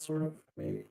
sort of, maybe.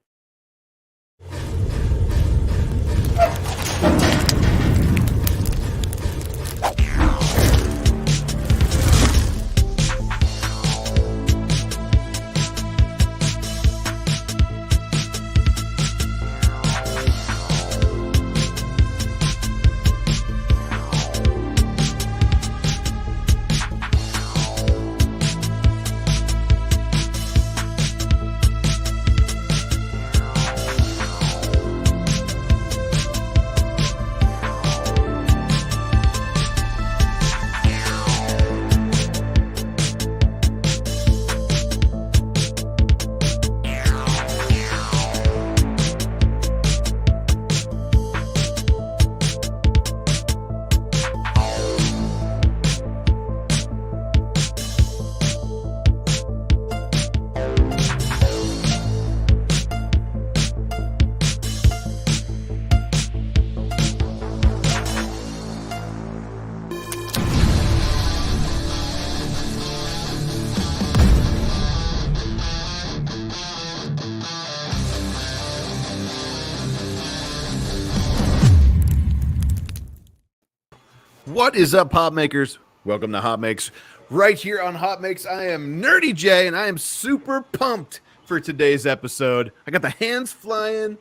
What is up, HotMakers? Welcome to HotMakes. Right here on HotMakes, I am Nerdy J, and I am super pumped for today's episode. I got the hands flying,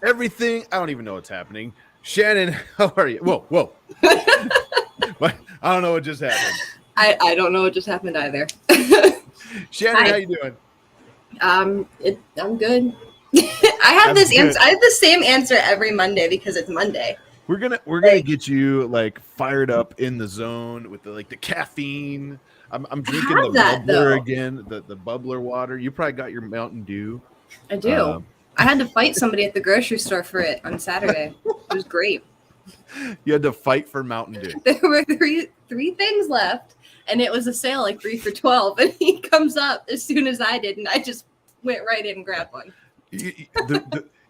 everything. I don't even know what's happening. Shannon, how are you? Whoa. What? I don't know what just happened. I don't know what just happened either. Shannon, Hi. how you doing? I'm good. I have this answer. I have the same answer every Monday because it's Monday. We're gonna get you like fired up in the zone with the caffeine. I'm drinking the bubbler again, the bubbler water. You probably got your Mountain Dew. I do. I had to fight somebody at the grocery store for it on Saturday. It was great. You had to fight for Mountain Dew. There were three things left, and it was a sale, like 3 for $12. And he comes up as soon as I did, and I just went right in and grabbed one.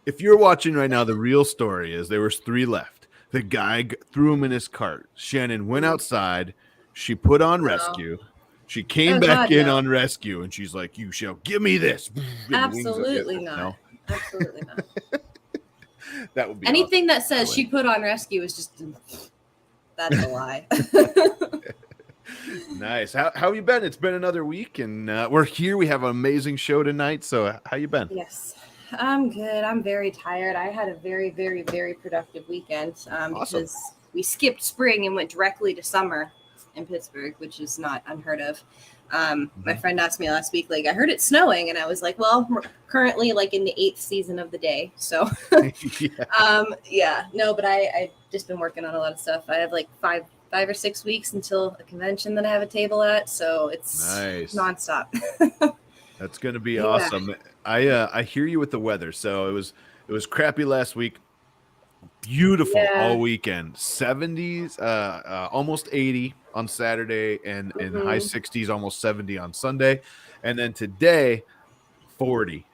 If you're watching right now, the real story is there was 3 left. The guy threw him in his cart. Shannon went outside. She put on rescue. She came back in on rescue, and she's like, "You shall give me this." Absolutely not. No? Absolutely not. That would be anything awesome. That says she put on rescue is just that's a lie. Nice. How you been? It's been another week, and we're here. We have an amazing show tonight. So, how you been? Yes. I'm good. I'm very tired. I had a very, very, very productive weekend Awesome. Because we skipped spring and went directly to summer in Pittsburgh, which is not unheard of. My friend asked me last week, like, I heard it's snowing, and I was like, well, we're currently like in the 8th season of the day. So, no, but I just been working on a lot of stuff. I have like five or 6 weeks until a convention that I have a table at. So it's nice. Nonstop. That's going to be awesome. I hear you with the weather. So it was crappy last week. Beautiful all weekend. 70s, almost 80 on Saturday, and in high 60s, almost 70 on Sunday. And then today, 40,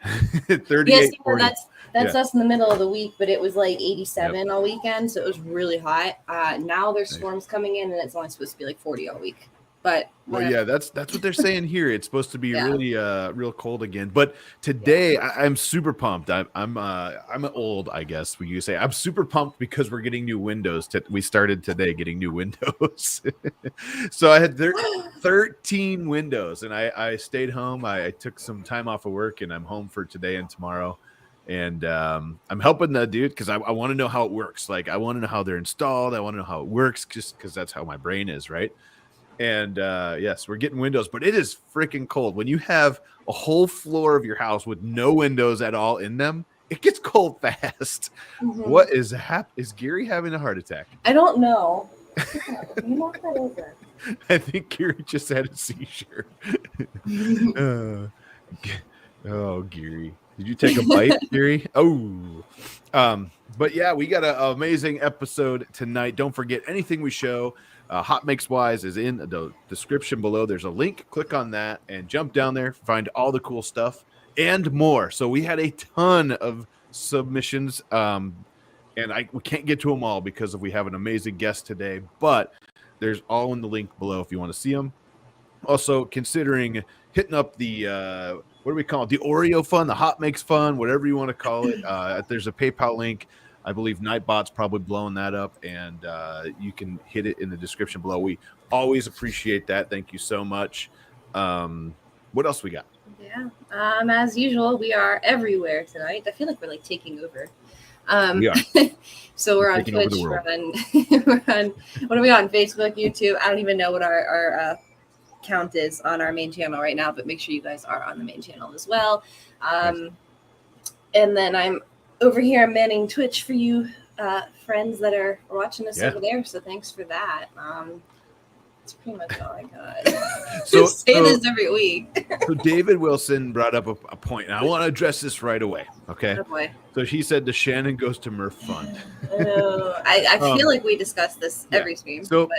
38, 40. That's us in the middle of the week, but it was like 87 all weekend, so it was really hot. Now there's storms coming in, and it's only supposed to be like 40 all week. But that's what they're saying here. It's supposed to be really real cold again. But today I'm super pumped. I'm old, I guess we say. I'm super pumped because we're getting new windows. We started today getting new windows. So I had 13 windows, and I stayed home. I took some time off of work, and I'm home for today and tomorrow. And I'm helping the dude because I want to know how it works. Like, I want to know how they're installed. I want to know how it works, just because that's how my brain is, right? And yes, we're getting windows, but it is freaking cold. When you have a whole floor of your house with no windows at all in them, it gets cold fast. What is is Gary having a heart attack? I don't know. You knock that over. I think Gary just had a seizure. Oh, Gary. Did you take a bite, Gary? Oh. But yeah, we got an amazing episode tonight. Don't forget, anything we show HotMakes wise is in the description below. There's a link. Click on that and jump down there. Find all the cool stuff and more. So we had a ton of submissions, and we can't get to them all because we have an amazing guest today. But there's all in the link below if you want to see them. Also, considering hitting up the what do we call it? The Oreo fund, the HotMakes fund, whatever you want to call it. There's a PayPal link. I believe Nightbot's probably blowing that up, and you can hit it in the description below. We always appreciate that. Thank you so much. What else we got? Yeah. As usual, we are everywhere tonight. I feel like we're like taking over. We are. So we're on Taking over Twitch. the world. We're on. What are we on? Facebook, YouTube. I don't even know what our count is on our main channel right now, but make sure you guys are on the main channel as well. Nice. And then I'm over here manning Twitch for you friends that are watching us over there. So thanks for that. That's pretty much all I got. So say this every week. So David Wilson brought up a point, and I want to address this right away. Okay. Oh boy. So he said the Shannon Goes to Murph Fund. I feel like we discuss this every stream. So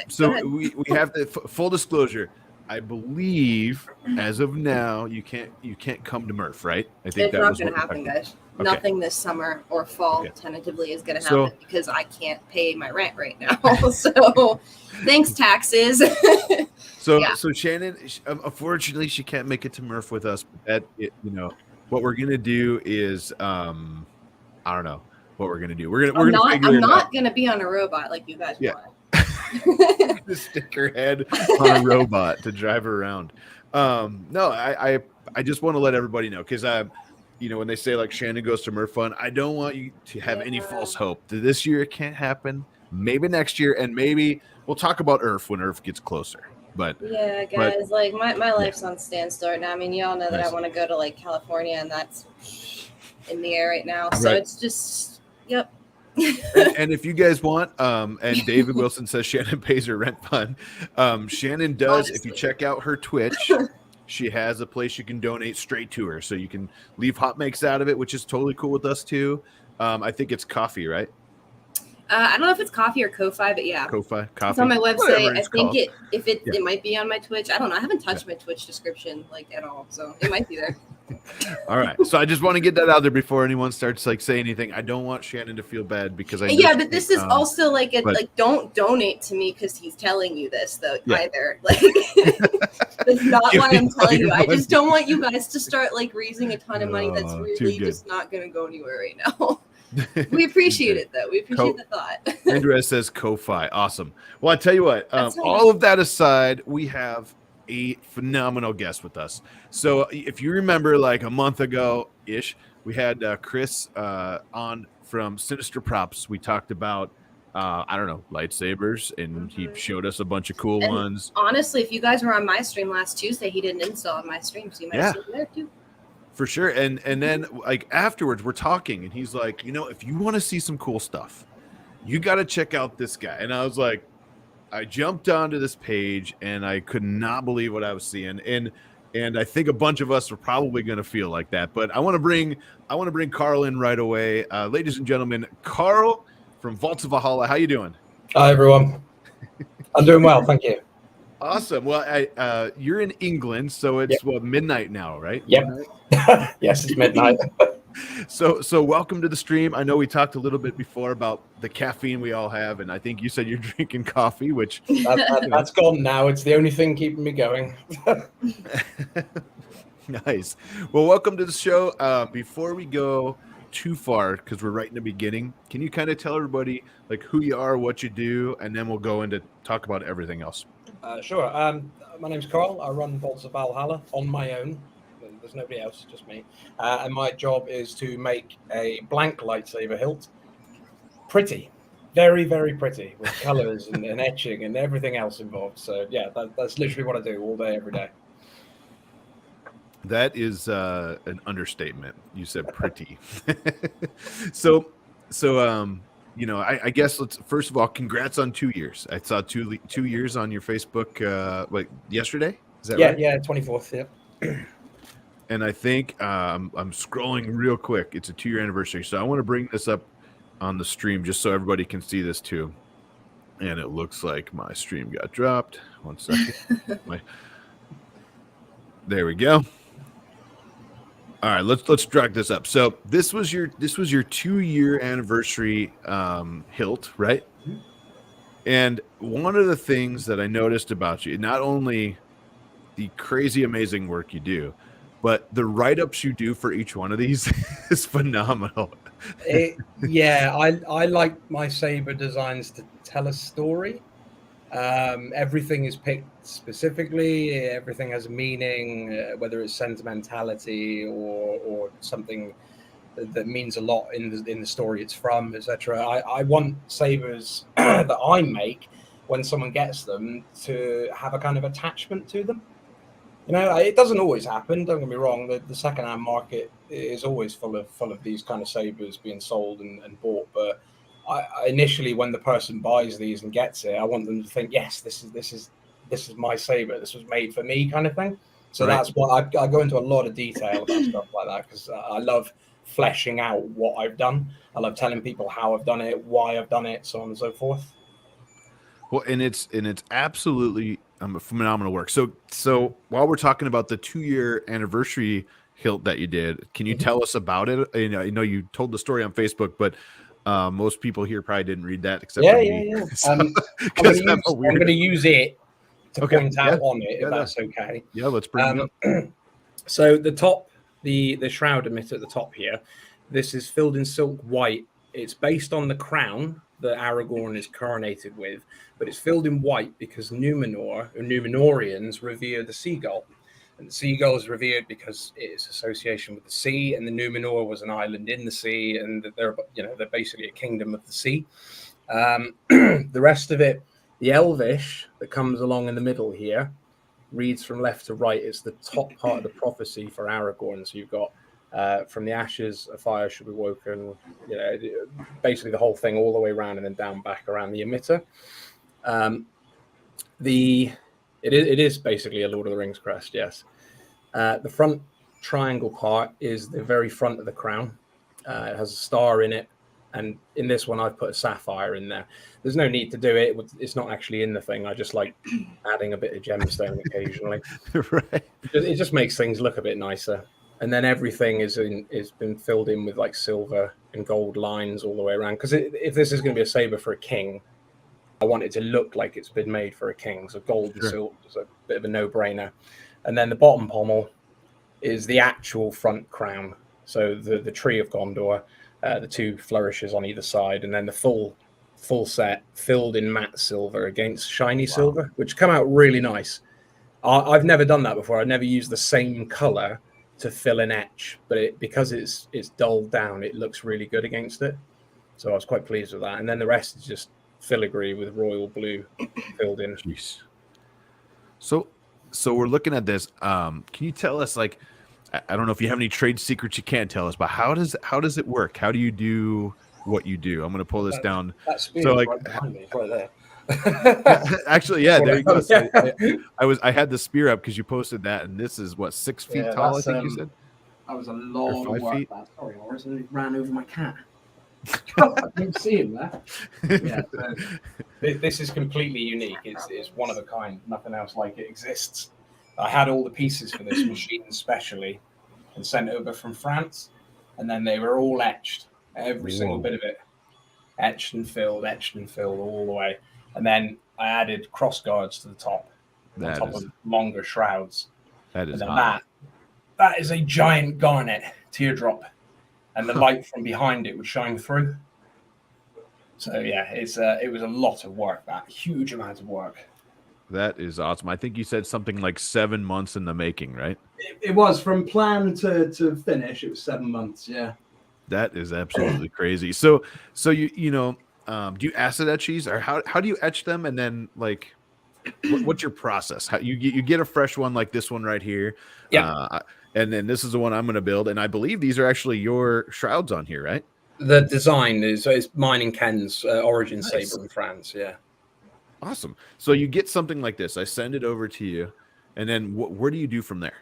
we have the full disclosure. I believe as of now you can't come to Murph, right? I think it's not going to happen, guys. Okay. Nothing this summer or fall tentatively is going to happen because I can't pay my rent right now. So thanks, taxes. So Shannon, unfortunately, she can't make it to Murph with us. But what we're gonna do is, I don't know what we're gonna do. I'm not gonna be on a robot like you guys want. Just stick her head on a robot to drive her around. No, I just want to let everybody know because when they say like Shannon Goes to Murph Fun, I don't want you to have any false hope. This year it can't happen. Maybe next year, and maybe we'll talk about Earth when Earth gets closer. But guys, like my life's on standstill right now. I mean, you all know that I want to go to like California, and that's in the air right now. So it's just and if you guys want, and David Wilson says Shannon pays her rent fund. Shannon does. Honestly. If you check out her Twitch, she has a place you can donate straight to her. So you can leave HotMakes out of it, which is totally cool with us too. I think it's coffee, right? I don't know if it's coffee or Ko-Fi, but yeah. Ko-Fi, coffee. It's on my website. I think it might be on my Twitch. I don't know. I haven't touched my Twitch description like at all, so it might be there. All right. So I just want to get that out there before anyone starts like saying anything. I don't want Shannon to feel bad because I but this is also like don't donate to me because he's telling you this though either. Like that's not why I'm telling you. I just don't want you guys to start like raising a ton of money that's really just not going to go anywhere right now. We appreciate it though. We appreciate the thought. Andres says Ko-Fi. Awesome. Well, I tell you what, all of that aside, we have a phenomenal guest with us. So if you remember like a month ago ish, we had Chris on from Sinister Props. We talked about lightsabers, and he showed us a bunch of cool ones. Honestly, if you guys were on my stream last Tuesday, he did an install on my stream, so you might have seen it there too. For sure. And then like afterwards we're talking and he's like, if you want to see some cool stuff, you got to check out this guy. And I was like, I jumped onto this page and I could not believe what I was seeing. And I think a bunch of us are probably going to feel like that, but I want to bring Carl in right away. Ladies and gentlemen, Carl from Vaults of Valhalla. How you doing? Hi, everyone. I'm doing well. Thank you. Awesome. Well, you're in England, so it's midnight now, right? Yep. Yes, it's midnight. So welcome to the stream. I know we talked a little bit before about the caffeine we all have, and I think you said you're drinking coffee, which that's gone now. It's the only thing keeping me going. Nice. Well, welcome to the show. Before we go too far, because we're right in the beginning, can you kind of tell everybody like who you are, what you do, and then we'll go into talk about everything else. Sure. My name's Carl. I run Vaults of Valhalla on my own. There's nobody else, just me. And my job is to make a blank lightsaber hilt pretty, very, very pretty, with colors and etching and everything else involved. So yeah, that's literally what I do all day, every day. That is an understatement. You said pretty. So I guess let's first of all, congrats on 2 years. I saw 2 years on your Facebook like yesterday. Is that right? Yeah, 24th. Yeah. And I think I'm scrolling real quick. It's a 2-year anniversary, so I want to bring this up on the stream just so everybody can see this too. And it looks like my stream got dropped. 1 second. There we go. All right, let's drag this up. So this was your 2-year anniversary hilt, right? Mm-hmm. And one of the things that I noticed about you, not only the crazy amazing work you do, but the write-ups you do for each one of these is phenomenal. I like my saber designs to tell a story. Everything is picked specifically. Everything has a meaning, whether it's sentimentality or something that means a lot in the story it's from, etc. I want sabers that I make, when someone gets them, to have a kind of attachment to them. You know, it doesn't always happen. Don't get me wrong. The second-hand market is always full of these kind of sabers being sold and bought. But initially, when the person buys these and gets it, I want them to think, yes, this is my saber. This was made for me, kind of thing. So that's what I go into a lot of detail about stuff like that, because I love fleshing out what I've done. I love telling people how I've done it, why I've done it, so on and so forth. Well, and it's absolutely phenomenal work. So while we're talking about the 2-year anniversary hilt that you did, can you tell us about it? I know you told the story on Facebook, but most people here probably didn't read that except for me. Yeah. So, I'm going to use it to point out on it, if that's okay. Yeah, let's bring it up. So the top, the shroud emitter at the top here, this is filled in silk white. It's based on the crown that Aragorn is coronated with, but it's filled in white because Numenorians revere the seagull. And the seagull is revered because its association with the sea, and the Numenor was an island in the sea, and they're basically a kingdom of the sea. The rest of it, the Elvish that comes along in the middle here, reads from left to right. It's the top part of the prophecy for Aragorn. So you've got from the ashes, a fire should be woken. Basically the whole thing all the way around and then down back around the emitter. It is basically a Lord of the Rings crest, yes. The front triangle part is the very front of the crown. It has a star in it, and in this one I've put a sapphire in there. There's no need to do it. It's not actually in the thing. I just like adding a bit of gemstone occasionally. Right. It just makes things look a bit nicer. And then everything is been filled in with like silver and gold lines all the way around. Because if this is going to be a saber for a king, I want it to look like it's been made for a king. So gold and silver is a bit of a no-brainer. And then the bottom pommel is the actual front crown. So the tree of Gondor, the 2 flourishes on either side, and then the full set filled in matte silver against shiny silver, which come out really nice. I've never done that before. I've never used the same color to fill an etch, but because it's dulled down, it looks really good against it. So I was quite pleased with that. And then the rest is just filigree with royal blue filled in. Jeez. So we're looking at this. Can you tell us, like, I don't know if you have any trade secrets you can't tell us, but how does it work? How do you do what you do? I'm going to pull this down. So like, right behind me, right there. Actually, yeah, there you go. So I had the spear up because you posted that, and this is what, 6 feet tall, I think you said. That was a long 5 feet. Sorry, Horace, I ran over my cat. I didn't see him there. Yeah, so this is completely unique. It's one of a kind. Nothing else like it exists. I had all the pieces for this machine specially and sent over from France, and then they were all etched, every single bit of it, etched and filled all the way. And then I added cross guards to the top, on top of longer shrouds. That is that is a giant garnet teardrop, and the light from behind it would shine through. So yeah, it was a lot of work. That huge amount of work. That is awesome. I think you said something like 7 months in the making, right? It was from plan to finish. It was 7 months. Yeah. That is absolutely crazy. So you do you acid etch these, or how do you etch them, and then like what's your process? How you get a fresh one like this one right here? Yeah. And then this is the one I'm going to build, and I believe these are actually your shrouds on here, right? The design is mine and Ken's origin saber in France. Yeah. Awesome. So you get something like this. I send it over to you, and then where do you do from there?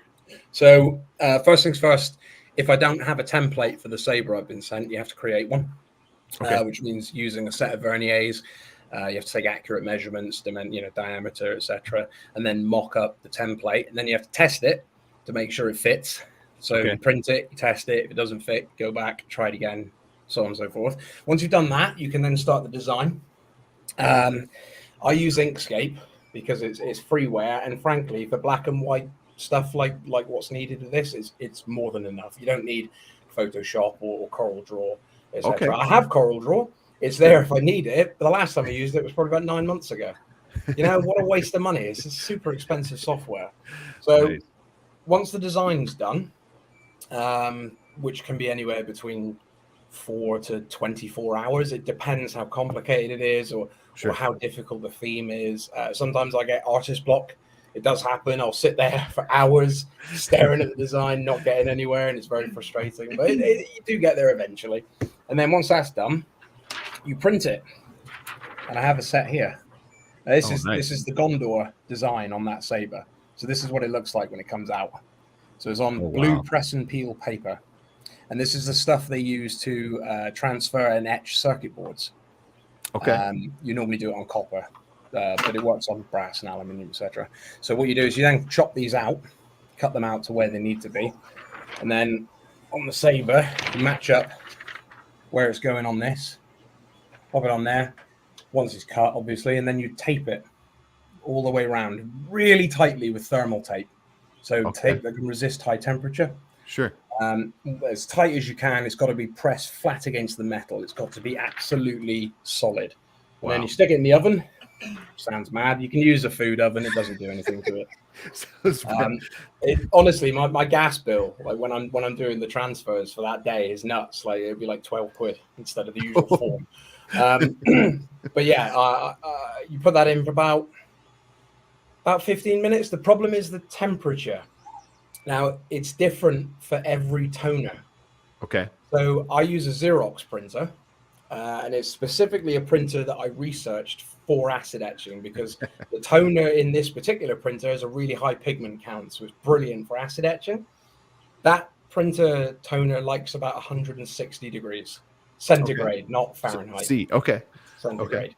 So first things first, if I don't have a template for the saber I've been sent, you have to create one, which means using a set of verniers. You have to take accurate measurements, diameter, etc., and then mock up the template, and then you have to test it to make sure it fits. So you print it, you test it. If it doesn't fit, go back, try it again, so on and so forth. Once you've done that, you can then start the design. I use Inkscape because it's freeware, and frankly, for black and white stuff like what's needed with this, it's more than enough. You don't need Photoshop or Corel Draw, etc. Okay. I have Corel Draw. It's there if I need it, but the last time I used it was probably about 9 months ago. You know, what a waste of money. It's a super expensive software. So Nice. once the design's done, which can be anywhere between 4 to 24 hours, it depends how complicated it is or how difficult the theme is. Sometimes I get artist block. It does happen. I'll sit there for hours staring at the design, not getting anywhere, and it's very frustrating. But you do get there eventually. And then once that's done, you print it. And I have a set here. This is the Gondor design on that saber. So this is what it looks like when it comes out. So it's on blue press and peel paper. And this is the stuff they use to transfer and etch circuit boards. Okay. You normally do it on copper, but it works on brass and aluminium, etc. So what you do is you then chop these out, cut them out to where they need to be. And then on the saber, you match up where it's going on this. Pop it on there. Once it's cut, obviously, and then you tape it all the way around really tightly with thermal tape. So tape that can resist high temperature. Sure. As tight as you can. It's got to be pressed flat against the metal. It's got to be absolutely solid. And then you stick it in the oven. Sounds mad. You can use a food oven. It doesn't do anything to it. Honestly, my gas bill, like when I'm doing the transfers for that day, is nuts. Like it'd be like 12 quid instead of the usual form. But yeah, you put that in for about 15 minutes. The problem is the temperature. Now, it's different for every toner. Okay. So I use a Xerox printer, and it's specifically a printer that I researched for acid etching because the toner in this particular printer has a really high pigment count, so it's brilliant for acid etching. That printer toner likes about 160 degrees centigrade, not Fahrenheit. Centigrade.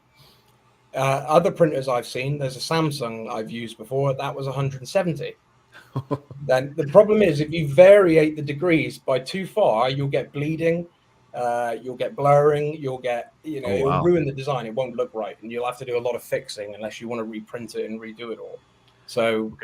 Other printers I've seen, there's a Samsung I've used before, that was 170. Then the problem is if you variate the degrees by too far, you'll get bleeding, you'll get blurring, you'll get, it'll ruin the design. It won't look right, and you'll have to do a lot of fixing unless you want to reprint it and redo it all. So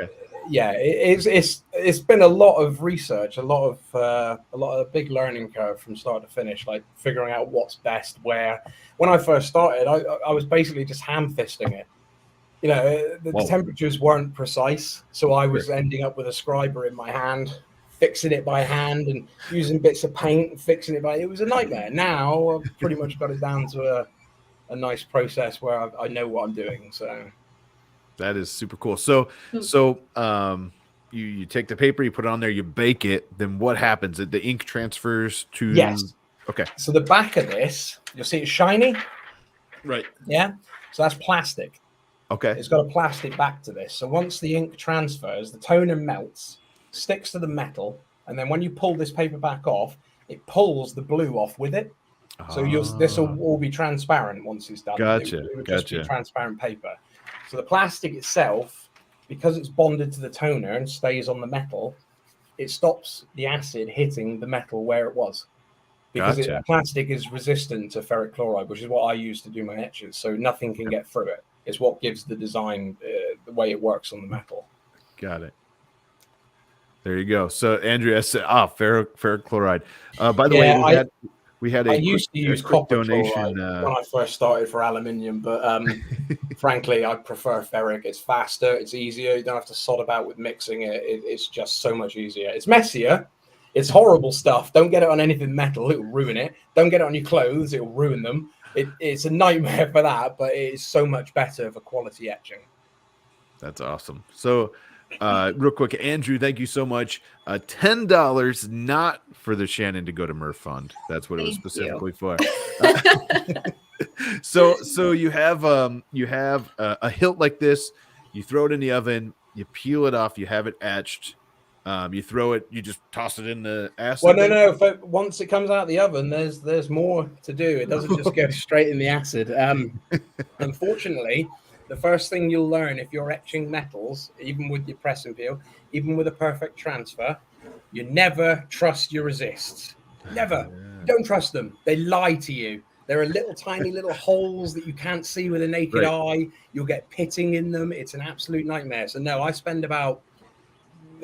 yeah, it's been a lot of research, a lot of big learning curve from start to finish, like figuring out what's best where. When I first started, I was basically just ham fisting it. The temperatures weren't precise, so I was ending up with a scriber in my hand, fixing it by hand and using bits of paint and fixing it it was a nightmare. Now I've pretty much got it down to a nice process where I know what I'm doing. So that is super cool. So you take the paper, you put it on there, you bake it. Then what happens? The ink transfers to Okay. So the back of this, you'll see it's shiny. Right. Yeah. So that's plastic. Okay. It's got a plastic back to this. So once the ink transfers, the toner melts, sticks to the metal, and then when you pull this paper back off, it pulls the blue off with it. So this will all be transparent once it's done. Gotcha. It would just be transparent paper. So the plastic itself, because it's bonded to the toner and stays on the metal, it stops the acid hitting the metal where it was. Because plastic is resistant to ferric chloride, which is what I use to do my etches. So nothing can get through it. It's what gives the design the way it works on the metal. Got it. There you go. So Andrea said, ferric chloride. By the way, we had I used to use copper donation when I first started for aluminium, but frankly, I prefer ferric. It's faster, it's easier. You don't have to sod about with mixing it. It's just so much easier. It's messier. It's horrible stuff. Don't get it on anything metal. It'll ruin it. Don't get it on your clothes. It'll ruin them. It's a nightmare for that, but it is so much better for quality etching. That's awesome. So real quick, Andrew, thank you so much. $10, not for the Shannon to go to Murph Fund. That's what it was specifically for. So you have a hilt like this. You throw it in the oven. You peel it off. You have it etched. You throw it. You just toss it in the acid. Well, no. Once it comes out of the oven, there's more to do. It doesn't just go straight in the acid. Unfortunately, the first thing you'll learn if you're etching metals, even with your press and peel, even with a perfect transfer, you never trust your resists. Never. Don't trust them. They lie to you. There are tiny little holes that you can't see with a naked eye. You'll get pitting in them. It's an absolute nightmare. So no, I spend about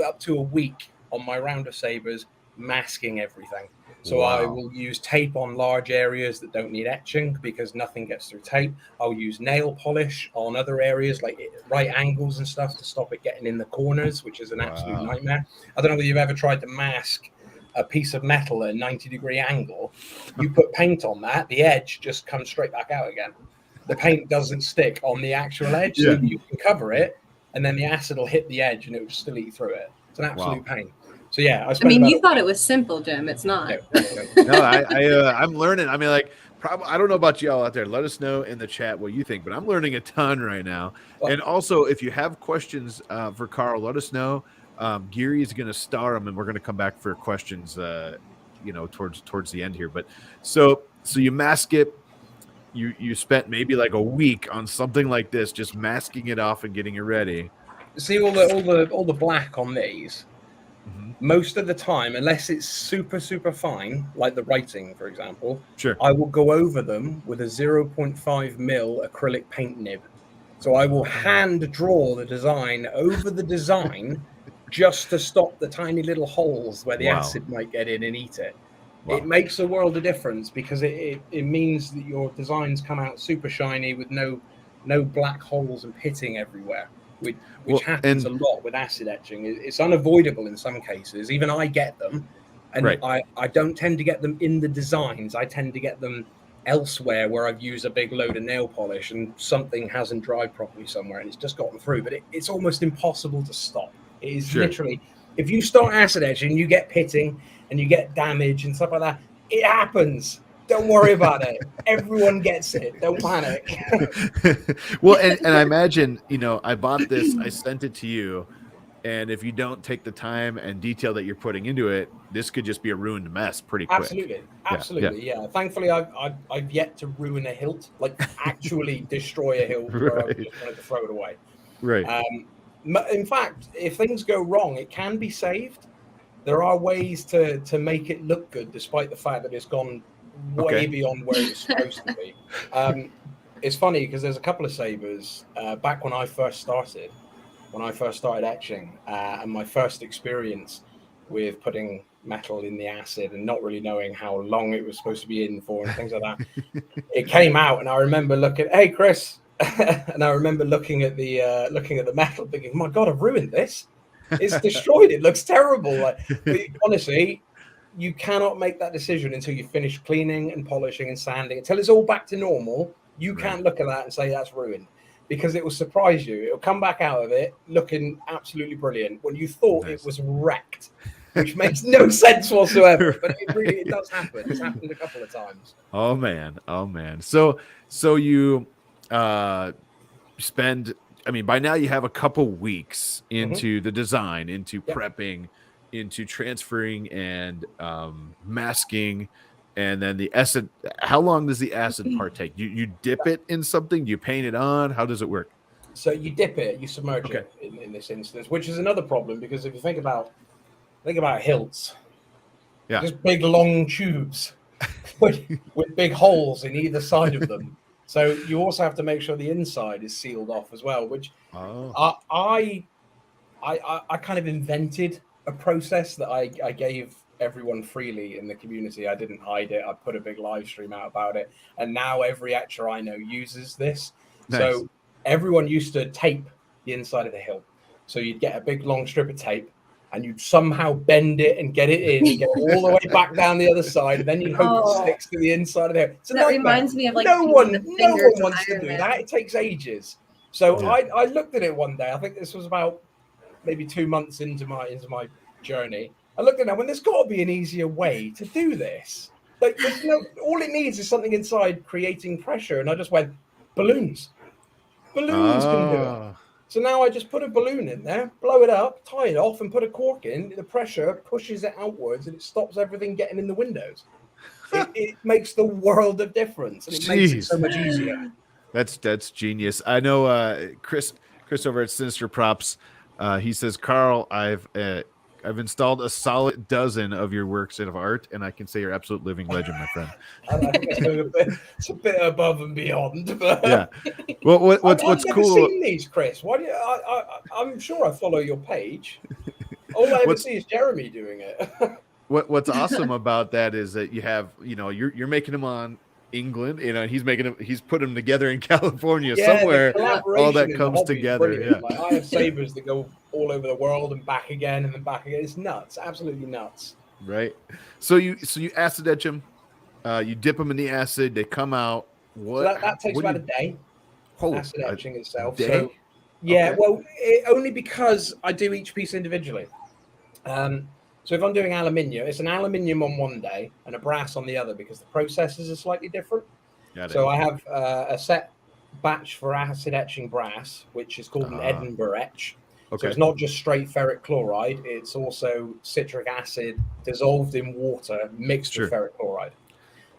up to a week on my round of sabers masking everything. So I will use tape on large areas that don't need etching because nothing gets through tape. I'll use nail polish on other areas like right angles and stuff to stop it getting in the corners, which is an absolute nightmare. I don't know whether you've ever tried to mask a piece of metal at a 90-degree angle. You put paint on that, the edge just comes straight back out again. The paint doesn't stick on the actual edge, so you can cover it, and then the acid will hit the edge and it will still eat through it. It's an absolute pain. So yeah, I mean, you thought it was simple, Jim. It's not. No, I'm learning. I mean, like, I don't know about y'all out there. Let us know in the chat what you think, but I'm learning a ton right now. Well, and also, if you have questions for Carl, let us know. Geary is going to star him, and we're going to come back for questions, towards the end here. But so you mask it. You spent maybe like a week on something like this, just masking it off and getting it ready. See all the black on these. Most of the time, unless it's super, super fine, like the writing, for example, I will go over them with a 0.5 mil acrylic paint nib. So I will hand draw the design over the design just to stop the tiny little holes where the acid might get in and eat it. It makes a world of difference because it means that your designs come out super shiny with no black holes and pitting everywhere. Which happens a lot with acid etching. It's unavoidable in some cases. Even I get them, and I don't tend to get them in the designs. I tend to get them elsewhere where I've used a big load of nail polish and something hasn't dried properly somewhere and it's just gotten through. But it's almost impossible to stop. It is literally, if you start acid etching, you get pitting and you get damage and stuff like that. It happens. Don't worry about it. Everyone gets it. Don't panic. Well, and I imagine, I bought this, I sent it to you, and if you don't take the time and detail that you're putting into it, this could just be a ruined mess pretty quick. Absolutely. Yeah. Thankfully, I've yet to ruin a hilt, like actually destroy a hilt where I just wanted to throw it away. Right. In fact, if things go wrong, it can be saved. There are ways to make it look good, despite the fact that it's gone way beyond where it's supposed to be. It's funny because there's a couple of sabers back when I first started etching, and my first experience with putting metal in the acid and not really knowing how long it was supposed to be in for and things like that. It came out, and I remember looking, hey Chris, and I remember looking at the metal, thinking, my God, I've ruined this. It's destroyed. It looks terrible. But honestly, you cannot make that decision until you finish cleaning and polishing and sanding. Until it's all back to normal, you can't look at that and say that's ruined, because it will surprise you. It'll come back out of it looking absolutely brilliant when you thought it was wrecked, which makes no sense whatsoever. But it does happen. It's happened a couple of times. Oh man. So you spend, I mean, by now you have a couple weeks into the design, into prepping, into transferring and masking, and then the acid. How long does the acid part take? You dip it in something? You paint it on? How does it work? So you dip it, you submerge it in this instance, which is another problem, because if you think about hilts, just big long tubes with big holes in either side of them. So you also have to make sure the inside is sealed off as well, which I kind of invented a process that I gave everyone freely in the community. I didn't hide it. I put a big live stream out about it, and now every etcher I know uses this. Nice. So everyone used to tape the inside of the hilt. So you'd get a big long strip of tape, and you'd somehow bend it and get it in, and get it all the way back down the other side, and then you'd hope it sticks to the inside of the hilt. So that reminds me of like no one wants to do that. It takes ages. So I looked at it one day. I think this was about maybe 2 months into my journey. I looked at it when there's got to be an easier way to do this. Like, there's all it needs is something inside creating pressure. And I just went, balloons. Balloons can do it. So now I just put a balloon in there, blow it up, tie it off, and put a cork in. The pressure pushes it outwards, and it stops everything getting in the windows. It makes the world of difference, and it makes it so much easier. That's genius. I know Chris over at Sinister Props. He says, Carl, I've installed a solid dozen of your works of art, and I can say you're an absolute living legend, my friend. I think it's a bit above and beyond. But yeah. Well, what's cool? I've never seen these, Chris. Why do you? I'm sure I follow your page All I ever see is Jeremy doing it. What's awesome about that is that you have, you're making them on England, he's put them together in California somewhere. All that comes together. Yeah. Like, I have sabers that go all over the world and back again and then back again. It's nuts, absolutely nuts. Right. So you acid etch them, you dip them in the acid, they come out. What? So that takes about a day. Acid etching itself. Day? So yeah, well, only because I do each piece individually. So if I'm doing aluminium, it's an aluminium on one day and a brass on the other because the processes are slightly different. So I have a set batch for acid etching brass, which is called an Edinburgh etch. Okay. So it's not just straight ferric chloride; it's also citric acid dissolved in water mixed with ferric chloride.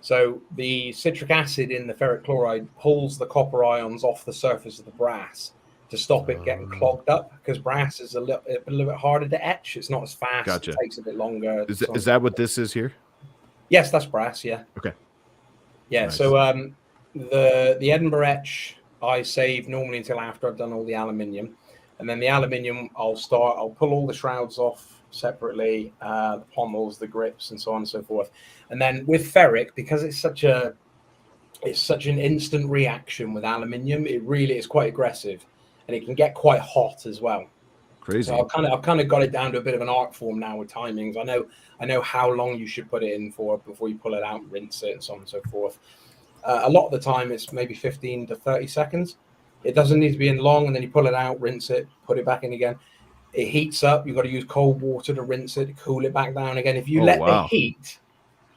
So the citric acid in the ferric chloride pulls the copper ions off the surface of the brass to stop it getting clogged up, because brass is a little bit harder to etch. It's not as fast. Gotcha. It takes a bit longer. Is that what this is here? Yes, that's brass. Yeah. Okay. Yeah. Nice. So the Edinburgh etch I save normally until after I've done all the aluminium, and then the aluminium I'll pull all the shrouds off separately, the pommels, the grips, and so on and so forth. And then with ferric, because it's such an instant reaction with aluminium, it really is quite aggressive. And it can get quite hot as well. Crazy. So I've kind of got it down to a bit of an art form now with timings. I know how long you should put it in for before you pull it out, rinse it, and so on and so forth. A lot of the time, it's maybe 15 to 30 seconds. It doesn't need to be in long, and then you pull it out, rinse it, put it back in again. It heats up. You've got to use cold water to rinse it, cool it back down again. If you let the heat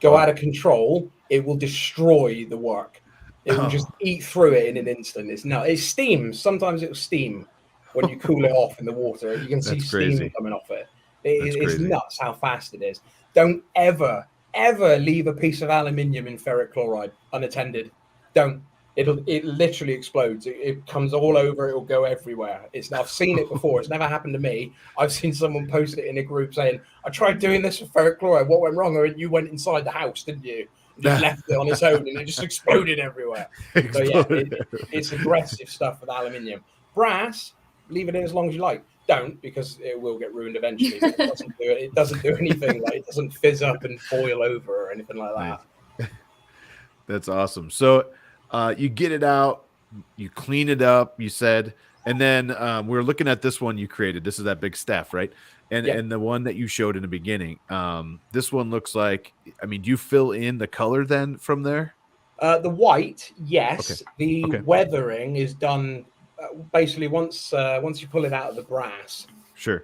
go out of control, it will destroy the work. It will just eat through it in an instant. It steams. Sometimes it will steam when you cool it off in the water. You can see steam coming off it. It's nuts how fast it is. Don't ever leave a piece of aluminium in ferric chloride unattended. Don't. It literally explodes. It comes all over. It will go everywhere. I've seen it before. It's never happened to me. I've seen someone post it in a group saying, "I tried doing this with ferric chloride. What went wrong?" Or you went inside the house, didn't you? Just left it on its own and it just exploded everywhere. So yeah, it's aggressive stuff with aluminium. Brass, leave it in as long as you like. Don't, because it will get ruined eventually. It doesn't do anything. Like, it doesn't fizz up and boil over or anything like that. That's awesome. So you get it out, you clean it up, you said, and then we're looking at this one you created. This is that big staff, right? And the one that you showed in the beginning, this one looks like, do you fill in the color then from there? The white, yes. Okay. The weathering is done basically once you pull it out of the brass. Sure.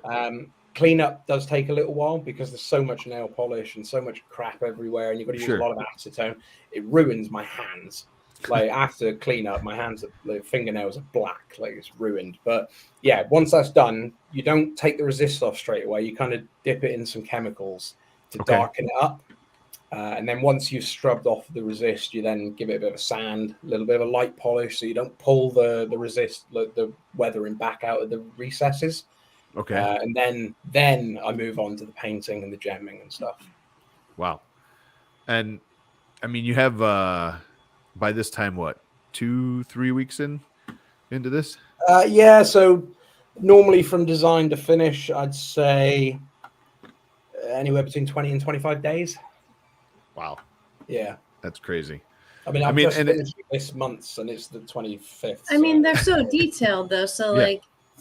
Cleanup does take a little while because there's so much nail polish and so much crap everywhere, and you've got to use a lot of acetone. It ruins my hands. Like, after cleanup, my hands, the fingernails are black, like it's ruined. But yeah, once that's done, you don't take the resist off straight away. You kind of dip it in some chemicals to darken it up. And then once you've scrubbed off the resist, you then give it a bit of a sand, a little bit of a light polish, so you don't pull the resist, the weathering back out of the recesses. Okay. And then I move on to the painting and the gemming and stuff. Wow. And you have by this time, what, 2-3 weeks into this? Yeah. So normally from design to finish, I'd say anywhere between 20 and 25 days. Wow. Yeah. That's crazy. I've just finished this month, and it's the 25th. They're so detailed though. So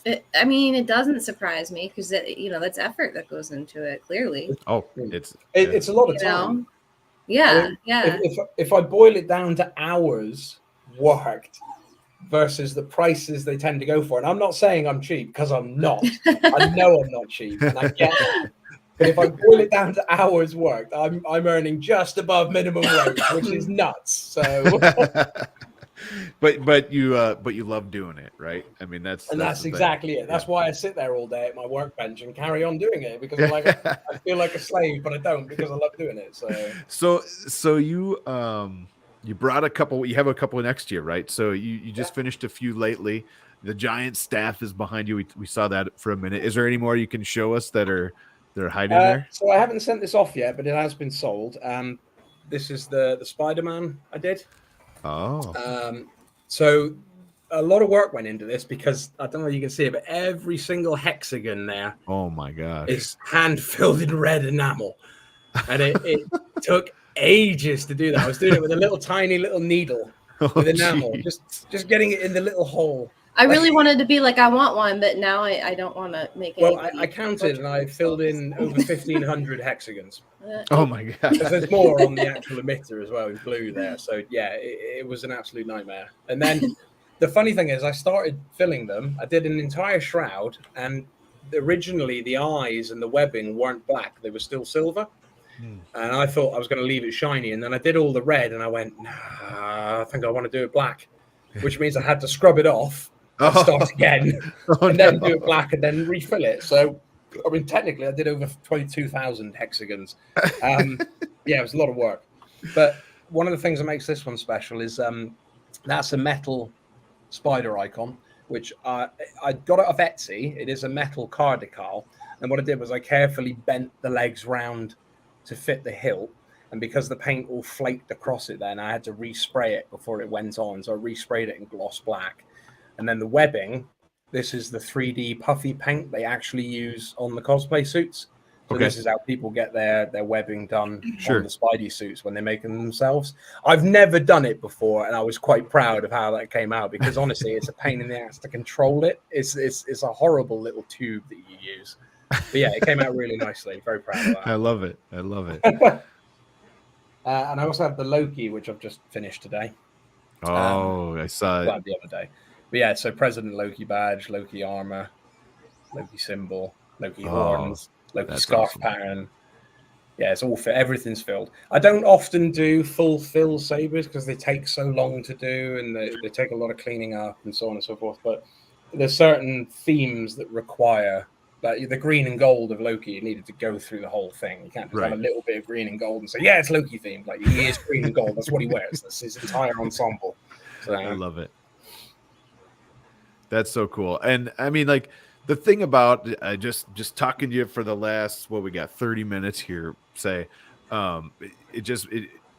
it doesn't surprise me because that's effort that goes into it. Clearly. Oh, it's a lot of time. Yeah. If I boil it down to hours worked versus the prices they tend to go for, and I'm not saying I'm cheap because I'm not. I know I'm not cheap, and I get that. But if I boil it down to hours worked, I'm earning just above minimum wage, which is nuts. So, but you love doing it, right? That's exactly it. That's why I sit there all day at my workbench and carry on doing it, because I feel like a slave, but I don't, because I love doing it. So you brought a couple. You have a couple next year, right? So you just finished a few lately. The giant staff is behind you. We saw that for a minute. Is there any more you can show us that are hiding there? So I haven't sent this off yet, but it has been sold. This is the Spider-Man I did. Oh. So a lot of work went into this because I don't know if you can see it, but every single hexagon there Oh my gosh. is hand filled in red enamel. And it took ages to do that. I was doing it with a little tiny little needle with enamel, just getting it in the little hole. I really wanted to be like, I want one, but now I don't want to make it. Well, I counted and I filled in over 1,500 hexagons. Oh my god! Because there's more on the actual emitter as well in blue there. So yeah, it was an absolute nightmare. And then the funny thing is, I started filling them. I did an entire shroud, and originally the eyes and the webbing weren't black; they were still silver. And I thought I was going to leave it shiny, and then I did all the red, and I went, nah, I think I want to do it black, which means I had to scrub it off. Start again, and then do it black, and then refill it. So, I mean, technically, I did over 22,000 hexagons. Yeah, it was a lot of work. But one of the things that makes this one special is that's a metal spider icon, which I got it off Etsy. It is a metal card decal, and what I did was I carefully bent the legs round to fit the hilt. And because the paint all flaked across it, then I had to respray it before it went on. So I resprayed it in gloss black. And then the webbing, this is the 3D puffy paint they actually use on the cosplay suits. So this is how people get their webbing done on the Spidey suits when they make them themselves. I've never done it before, and I was quite proud of how that came out because honestly, it's a pain in the ass to control it. It's a horrible little tube that you use. But yeah, it came out really nicely. Very proud of that. I love it. I love it. And I also have the Loki, which I've just finished today. Oh, I saw it the other day. But yeah, so President Loki badge, Loki armor, Loki symbol, Loki horns, Loki scarf pattern. Yeah, it's all fit. Everything's filled. I don't often do full fill sabers because they take so long to do and they take a lot of cleaning up and so on and so forth. But there's certain themes that require like the green and gold of Loki. You needed to go through the whole thing. You can't just have a little bit of green and gold and say, yeah, it's Loki themed. Like he is green and gold. That's what he wears. That's his entire ensemble. So, I love it. That's so cool. And I mean, like the thing about just talking to you for the last, we got 30 minutes here, say,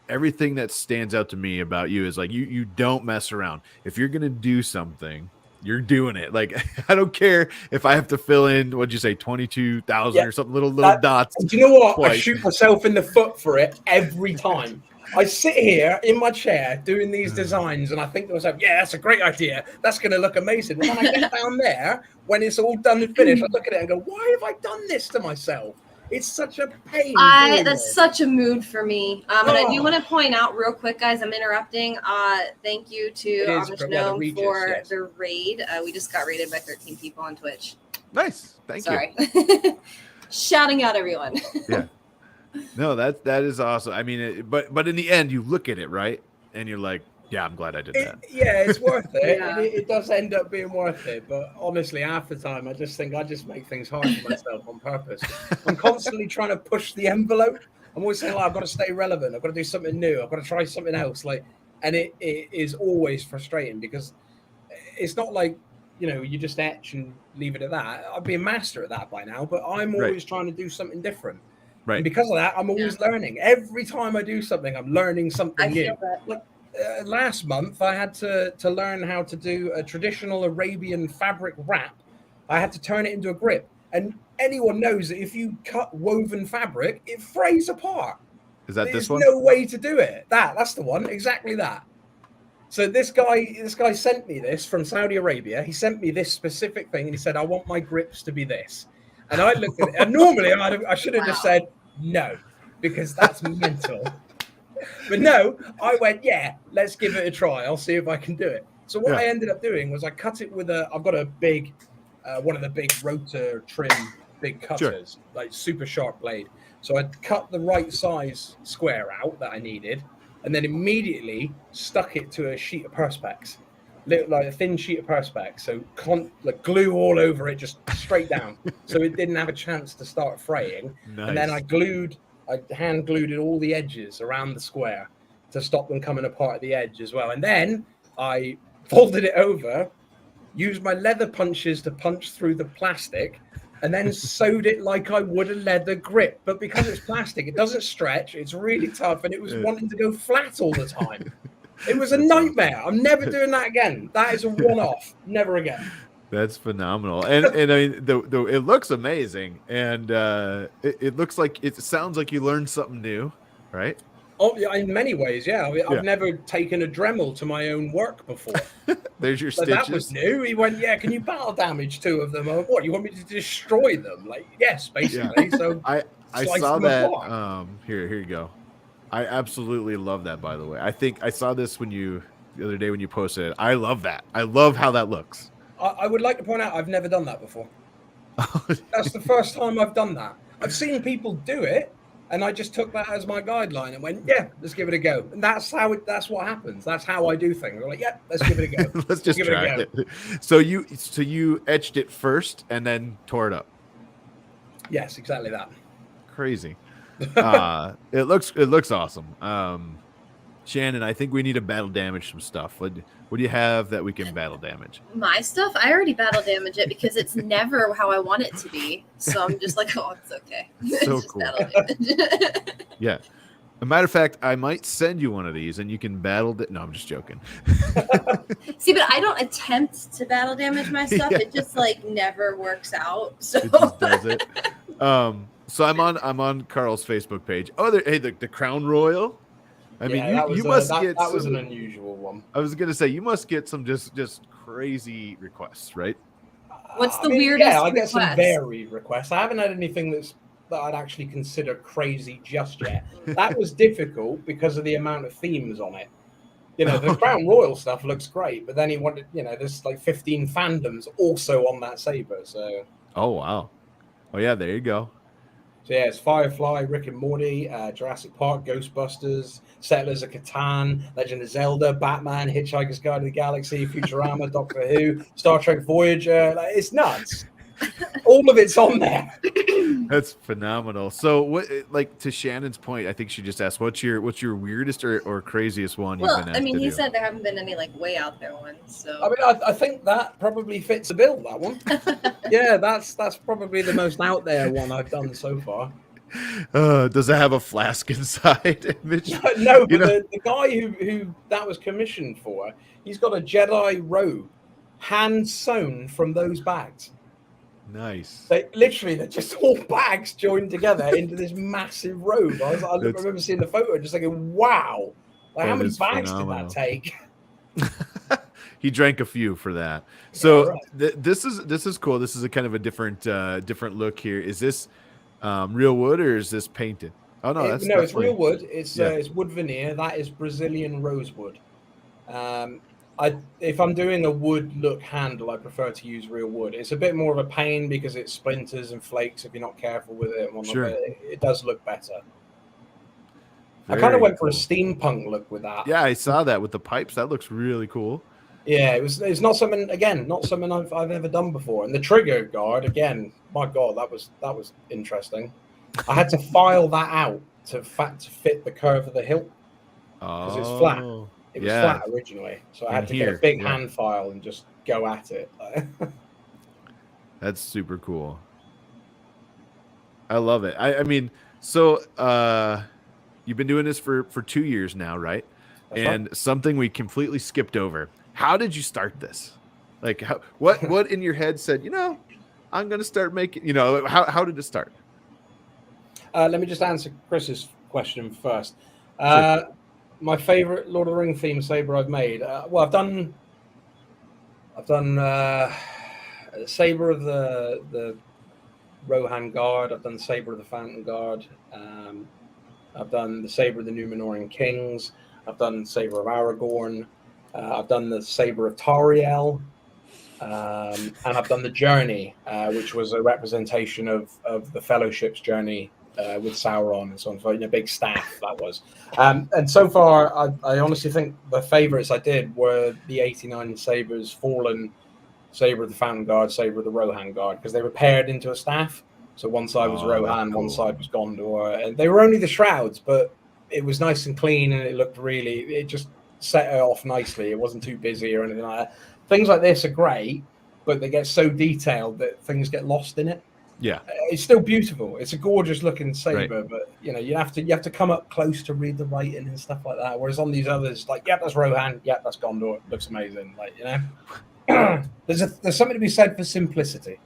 everything that stands out to me about you is like, you don't mess around. If you're going to do something, you're doing it. Like, I don't care if I have to fill in, what'd you say, 22,000 or something, little dots. Do you know what? Twice. I shoot myself in the foot for it every time. I sit here in my chair doing these designs and I think to myself, yeah, that's a great idea. That's going to look amazing. But when I get down there, when it's all done and finished, I look at it and go, why have I done this to myself? It's such a pain. That's such a mood for me. And I do want to point out real quick, guys, I'm interrupting. Thank you to Amish Gnome for the raid. We just got raided by 13 people on Twitch. Nice. Thank you. Sorry. Shouting out everyone. Yeah. No, that is awesome. I mean, but in the end, you look at it, right? And you're like, yeah, I'm glad I did that. Yeah, it's worth it. Yeah. It does end up being worth it. But honestly, half the time, I just think I just make things hard for myself on purpose. I'm constantly trying to push the envelope. I'm always saying, I've got to stay relevant. I've got to do something new. I've got to try something else. And it is always frustrating because it's not like, you just etch and leave it at that. I'd be a master at that by now, but I'm always trying to do something different. Right. And because of that, I'm always learning. Every time I do something, I'm learning something new. Like last month, I had to learn how to do a traditional Arabian fabric wrap. I had to turn it into a grip. And anyone knows that if you cut woven fabric, it frays apart. Is that There's this one? There's no way to do it. That's the one. Exactly that. So this guy sent me this from Saudi Arabia. He sent me this specific thing, and he said, I want my grips to be this. And I looked at it, and normally I should have just said no, because that's mental. But no, I went, yeah, let's give it a try. I'll see if I can do it. So what I ended up doing was I cut it with I've got a big, one of the big rotor trim, big cutters, like super sharp blade. So I cut the right size square out that I needed, and then immediately stuck it to a sheet of Perspex. Like a thin sheet of Perspex, so like glue all over it, just straight down, so it didn't have a chance to start fraying. Nice. And then I hand glued all the edges around the square to stop them coming apart at the edge as well. And then I folded it over, used my leather punches to punch through the plastic, and then sewed it like I would a leather grip. But because it's plastic, it doesn't stretch. It's really tough, and it was wanting to go flat all the time. It was a nightmare. I'm never doing that again. That is a one-off. Never again. That's phenomenal, and I mean, it looks amazing, and it looks like it sounds like you learned something new, right? Oh, yeah, in many ways, yeah. I've never taken a Dremel to my own work before. There's your so stitches. That was new. He went, yeah, can you battle damage 2 of them? Or what, you want me to destroy them? Like, yes, basically. So I saw that. Here you go. I absolutely love that, by the way. I think I saw this the other day when you posted it. I love that. I love how that looks. I would like to point out I've never done that before. That's the first time I've done that. I've seen people do it, and I just took that as my guideline and went, yeah, let's give it a go. And that's what happens. That's how I do things. I'm like, yeah, let's give it a go. Let's just try it. So you etched it first and then tore it up. Yes, exactly that. Crazy. It looks awesome. Shannon, I think we need to battle damage some stuff. What do you have that we can battle damage? My stuff, I already battle damage it because it's never how I want it to be. So I'm just like, oh, it's okay. So cool. Yeah. As a matter of fact, I might send you one of these and you can battle it. No, I'm just joking. See, but I don't attempt to battle damage my stuff. Yeah. It just like never works out. So it just does it. So I'm on Carl's Facebook page. Oh, the Crown Royal. I mean, you must get that was an unusual one. I was gonna say you must get some just crazy requests, right? What's the weirdest? Yeah, I get some varied requests. I haven't had anything that I'd actually consider crazy just yet. That was difficult because of the amount of themes on it. You know, the Crown Royal stuff looks great, but then he wanted, there's like 15 fandoms also on that saber. So. Oh wow! Oh yeah, there you go. So yeah, it's Firefly, Rick and Morty, Jurassic Park, Ghostbusters, Settlers of Catan, Legend of Zelda, Batman, Hitchhiker's Guide to the Galaxy, Futurama, Doctor Who, Star Trek Voyager. Like, it's nuts. All of it's on there. That's phenomenal. So, what, like to Shannon's point, I think she just asked, "What's your weirdest or craziest one?" Well, I mean, he said there haven't been any like way out there ones. So I mean, I think that probably fits the bill. That one, yeah, that's probably the most out there one I've done so far. Does it have a flask inside? No, but the guy who that was commissioned for, he's got a Jedi robe, hand sewn from those bags. Nice. They're just all bags joined together into this massive robe. I remember seeing the photo, just thinking, "Wow, how many bags phenomenal. Did that take?" He drank a few for that. So this is cool. This is a kind of a different look here. Is this real wood or is this painted? Oh no, it's real wood. It's wood veneer. That is Brazilian rosewood. If I'm doing a wood look handle, I prefer to use real wood. It's a bit more of a pain because it splinters and flakes if you're not careful with it. And whatnot, sure. But it does look better. I kind of went for a steampunk look with that. Yeah, I saw that with the pipes. That looks really cool. Yeah, it's not something I've ever done before. And the trigger guard, again, my God, that was interesting. I had to file that out to fit the curve of the hilt because it's flat. It was flat originally, so I had to get a big hand file and just go at it. That's super cool. I love it. I mean, so you've been doing this for 2 years now, right? That's and right. Something we completely skipped over. How did you start this? Like, what in your head said, I'm going to start making, how did it start? Let me just answer Chris's question first. Sure. My favorite Lord of the Ring theme saber I've made. I've done Saber of the Rohan Guard. I've done the Saber of the Fountain Guard. I've done the Saber of the Numenorean Kings. I've done the Saber of Aragorn. I've done the Saber of Tariel. And I've done the Journey, which was a representation of the Fellowship's journey with Sauron and so on. So, big staff that was. And so far, I honestly think the favorites I did were the 89 Sabers, Fallen, Saber of the Fountain Guard, Saber of the Rohan Guard, because they were paired into a staff. So one side was Rohan, cool. One side was Gondor. And they were only the shrouds, but it was nice and clean, and it just set it off nicely. It wasn't too busy or anything like that. Things like this are great, but they get so detailed that things get lost in it. Yeah. It's still beautiful. It's a gorgeous looking saber, but you have to come up close to read the writing and stuff like that. Whereas on these others, like, yeah, that's Rohan, yeah, that's Gondor. It looks amazing. Like, there's something to be said for simplicity.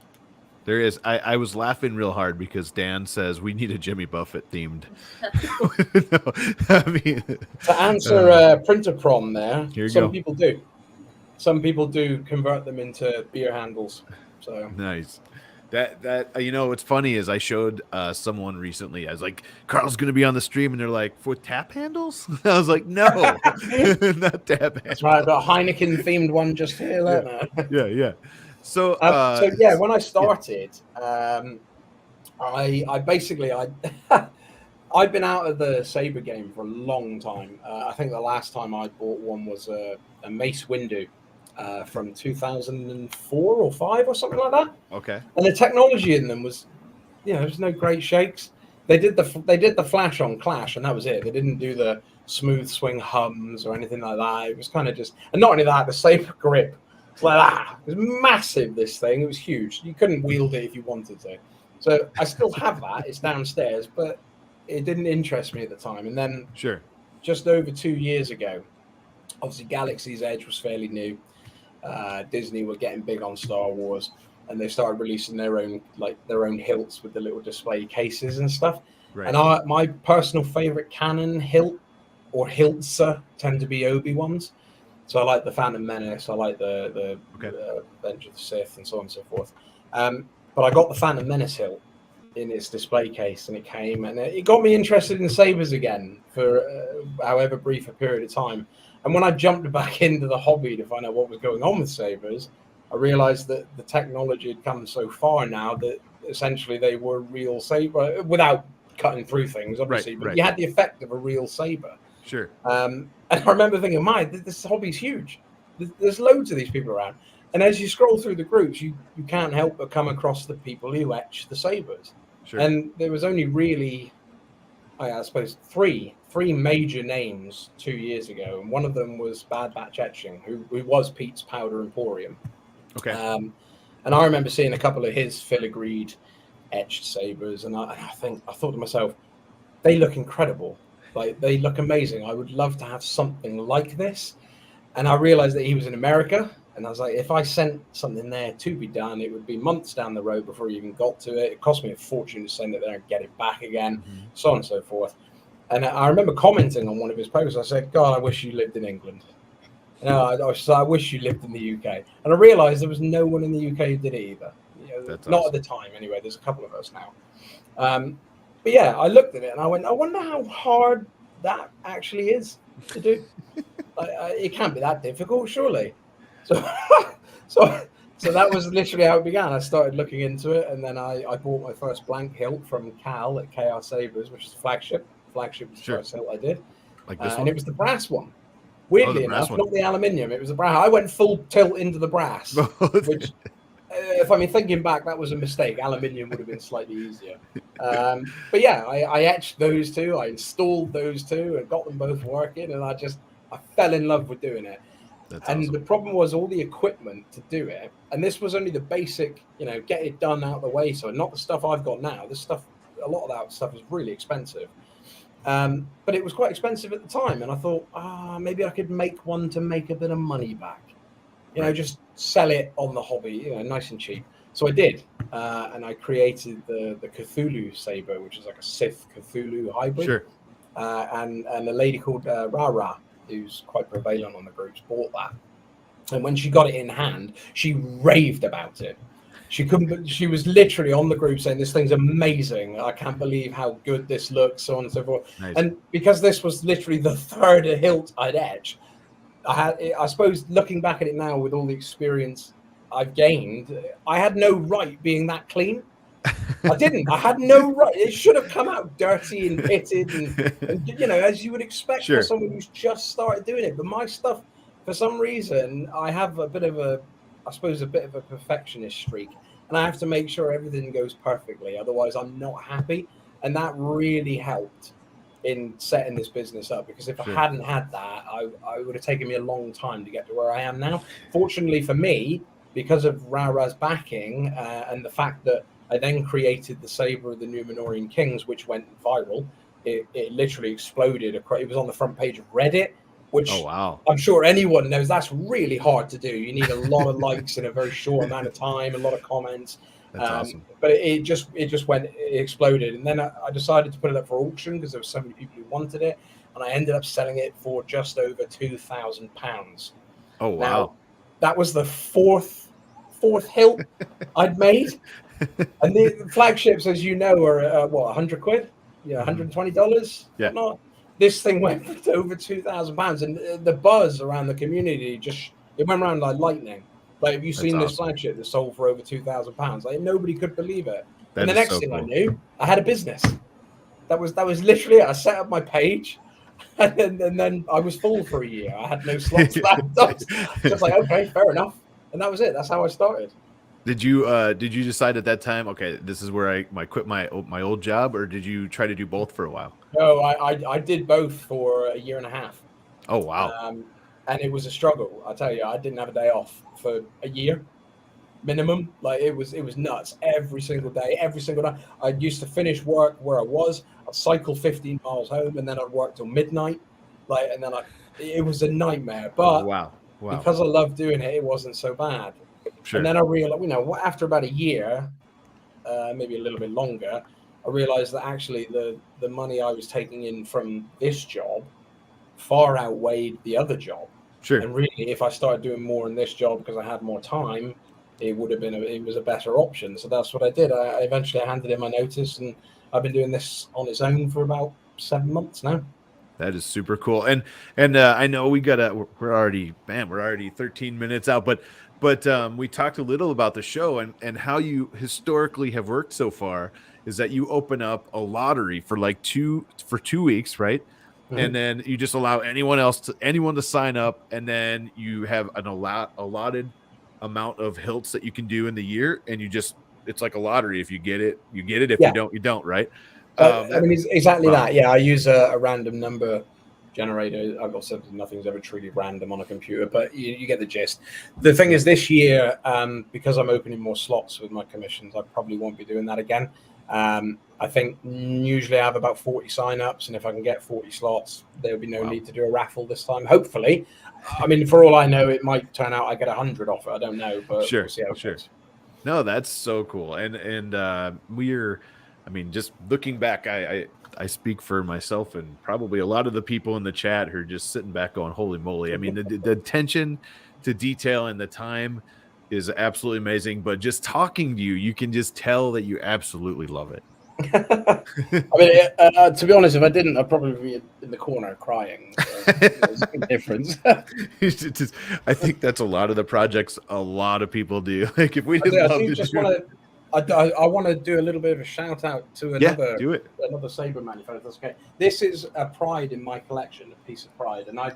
There is. I was laughing real hard because Dan says we need a Jimmy Buffett themed. No, I mean, to answer Printer Prom there, some go. people do. Some people do convert them into beer handles. So nice. That what's funny is I showed someone recently. I was like, Carl's going to be on the stream, and they're like, for tap handles? I was like, no, not tap handles. That's right. I've got a Heineken themed one just here. Yeah. So, when I started, I basically I've been out of the Sabre game for a long time. I think the last time I bought one was a Mace Windu from 2004 or 5 or something like that. Okay. And the technology in them was, there's no great shakes. They did the flash on Clash, and that was it. They didn't do the smooth swing hums or anything like that. It was kind of just, and not only that, the Sabre grip. It's like that. It was massive, this thing. It was huge. You couldn't wield it if you wanted to. So I still have that. It's downstairs, but it didn't interest me at the time. And then just over 2 years ago, obviously Galaxy's Edge was fairly new. Disney were getting big on Star Wars, and they started releasing their own hilts with the little display cases and stuff. Right. And my personal favorite canon hilt or hilts tend to be Obi-Wan's. So I like the Phantom Menace, I like the Revenge of the Sith, and so on and so forth. But I got the Phantom Menace hilt in its display case, and it came, and it got me interested in sabers again for however brief a period of time. And when I jumped back into the hobby to find out what was going on with sabers, I realized that the technology had come so far now that essentially they were real saber without cutting through things, obviously. But you had the effect of a real saber. Sure. And I remember thinking, this hobby's huge. There's loads of these people around. And as you scroll through the groups, you can't help but come across the people who etch the sabers. Sure. And there was only really, I suppose, three major names 2 years ago. And one of them was Bad Batch Etching, who was Pete's Powder Emporium. Okay. And I remember seeing a couple of his filigreed etched sabers. And I thought to myself, they look incredible. Like, they look amazing. I would love to have something like this. And I realized that he was in America. And I was like, if I sent something there to be done, it would be months down the road before you even got to it. It cost me a fortune to send it there and get it back again, so on and so forth. And I remember commenting on one of his posts. I said, God, I wish you lived in England. I wish you lived in the UK. And I realized there was no one in the UK who did it either. Not awesome. At the time, anyway. There's a couple of us now. But yeah, I looked at it and I went, I wonder how hard that actually is to do. It can't be that difficult, surely. So that was literally how it began. I started looking into it, and then I bought my first blank hilt from Cal at KR Sabers, which is the flagship. Flagship was the first hilt I did. Like this one? And it was the brass one. Weirdly enough, not the aluminium. It was the brass. I went full tilt into the brass, which, thinking back, that was a mistake. Aluminium would have been slightly easier. But yeah, I etched those two. I installed those two and got them both working, and I fell in love with doing it. That's and awesome. The problem was all the equipment to do it, and this was only the basic, get it done out of the way. So not the stuff I've got now. This stuff, a lot of that stuff is really expensive. But it was quite expensive at the time, and I thought, maybe I could make one to make a bit of money back. Just sell it on the hobby, nice and cheap. So I did, and I created the Cthulhu Saber, which is like a Sith Cthulhu hybrid. Sure. And a lady called Rara, who's quite prevalent on the groups, bought that. And when she got it in hand, she raved about it. She was literally on the group saying, this thing's amazing. I can't believe how good this looks, so on and so forth. Nice. And because this was literally the third hilt I'd etched, I suppose looking back at it now with all the experience I've gained, I had no right being that clean. I didn't. I had no right. It should have come out dirty and pitted, and as you would expect for someone who's just started doing it. But my stuff, for some reason, I have a bit of a perfectionist streak, and I have to make sure everything goes perfectly. Otherwise, I'm not happy, and that really helped in setting this business up. Because if I hadn't had that, I would have taken me a long time to get to where I am now. Fortunately for me, because of Rara's backing and the fact that I I then created the Sabre of the Numenorean Kings, which went viral. It literally exploded. It was on the front page of Reddit, which I'm sure anyone knows that's really hard to do. You need a lot of likes in a very short amount of time, a lot of comments. That's awesome. But it just exploded. And then I decided to put it up for auction because there were so many people who wanted it. And I ended up selling it for just over £2,000. Oh, wow. Now, that was the fourth hilt I'd made. And the flagships, as you know, are what, £100? Yeah, $120. Yeah. Whatnot. This thing went for over £2,000, and the buzz around the community it went around like lightning. Like, have you seen this flagship that sold for over £2,000? Like, nobody could believe it. And the next thing I knew, I had a business. That was literally it. I set up my page, and then I was full for a year. I had no slots left. Just like, okay, fair enough. And that was it. That's how I started. Did you decide at that time, okay, this is where I quit my old job, or did you try to do both for a while? No, I did both for a year and a half. Oh, wow. And it was a struggle. I tell you, I didn't have a day off for a year minimum. Like, it was nuts every single day, every single night. I used to finish work where I was. I'd cycle 15 miles home, and then I'd work till midnight. Like, and then it was a nightmare. But wow. Because I loved doing it, it wasn't so bad. Sure. And then I realized, after about a year, maybe a little bit longer, I realized that actually the money I was taking in from this job far outweighed the other job. Sure. And really, if I started doing more in this job because I had more time, it was a better option. So that's what I did. I eventually handed in my notice, and I've been doing this on its own for about 7 months now. That is super cool. And I know we're already 13 minutes out, but we talked a little about the show and how you historically have worked so far is that you open up a lottery for 2 weeks, right? Mm-hmm. And then you just allow anyone to sign up, and then you have an allotted amount of hilts that you can do in the year, and it's like a lottery. If you get it, you get it. If you don't, you don't, right? It's exactly that. Yeah, I use a random number generator. I've also nothing's ever truly random on a computer, but you get the gist. The thing is, this year, because I'm opening more slots with my commissions, I probably won't be doing that again. I think usually I have about 40 signups, and if I can get 40 slots, there'll be no need to do a raffle this time. Hopefully, for all I know, it might turn out I get 100 off it. I don't know, but sure, we'll see how it goes. No, that's so cool, and we're. Just looking back, I speak for myself and probably a lot of the people in the chat who are just sitting back going, holy moly. The attention to detail and the time is absolutely amazing. But just talking to you, you can just tell that you absolutely love it. To be honest, if I didn't, I'd probably be in the corner crying. There's a big difference. I think that's a lot of the projects a lot of people do. Like, if we didn't love to do it. I want to do a little bit of a shout out to another Sabre manufacturer. That's okay. This is a pride in my collection, a piece of pride, and I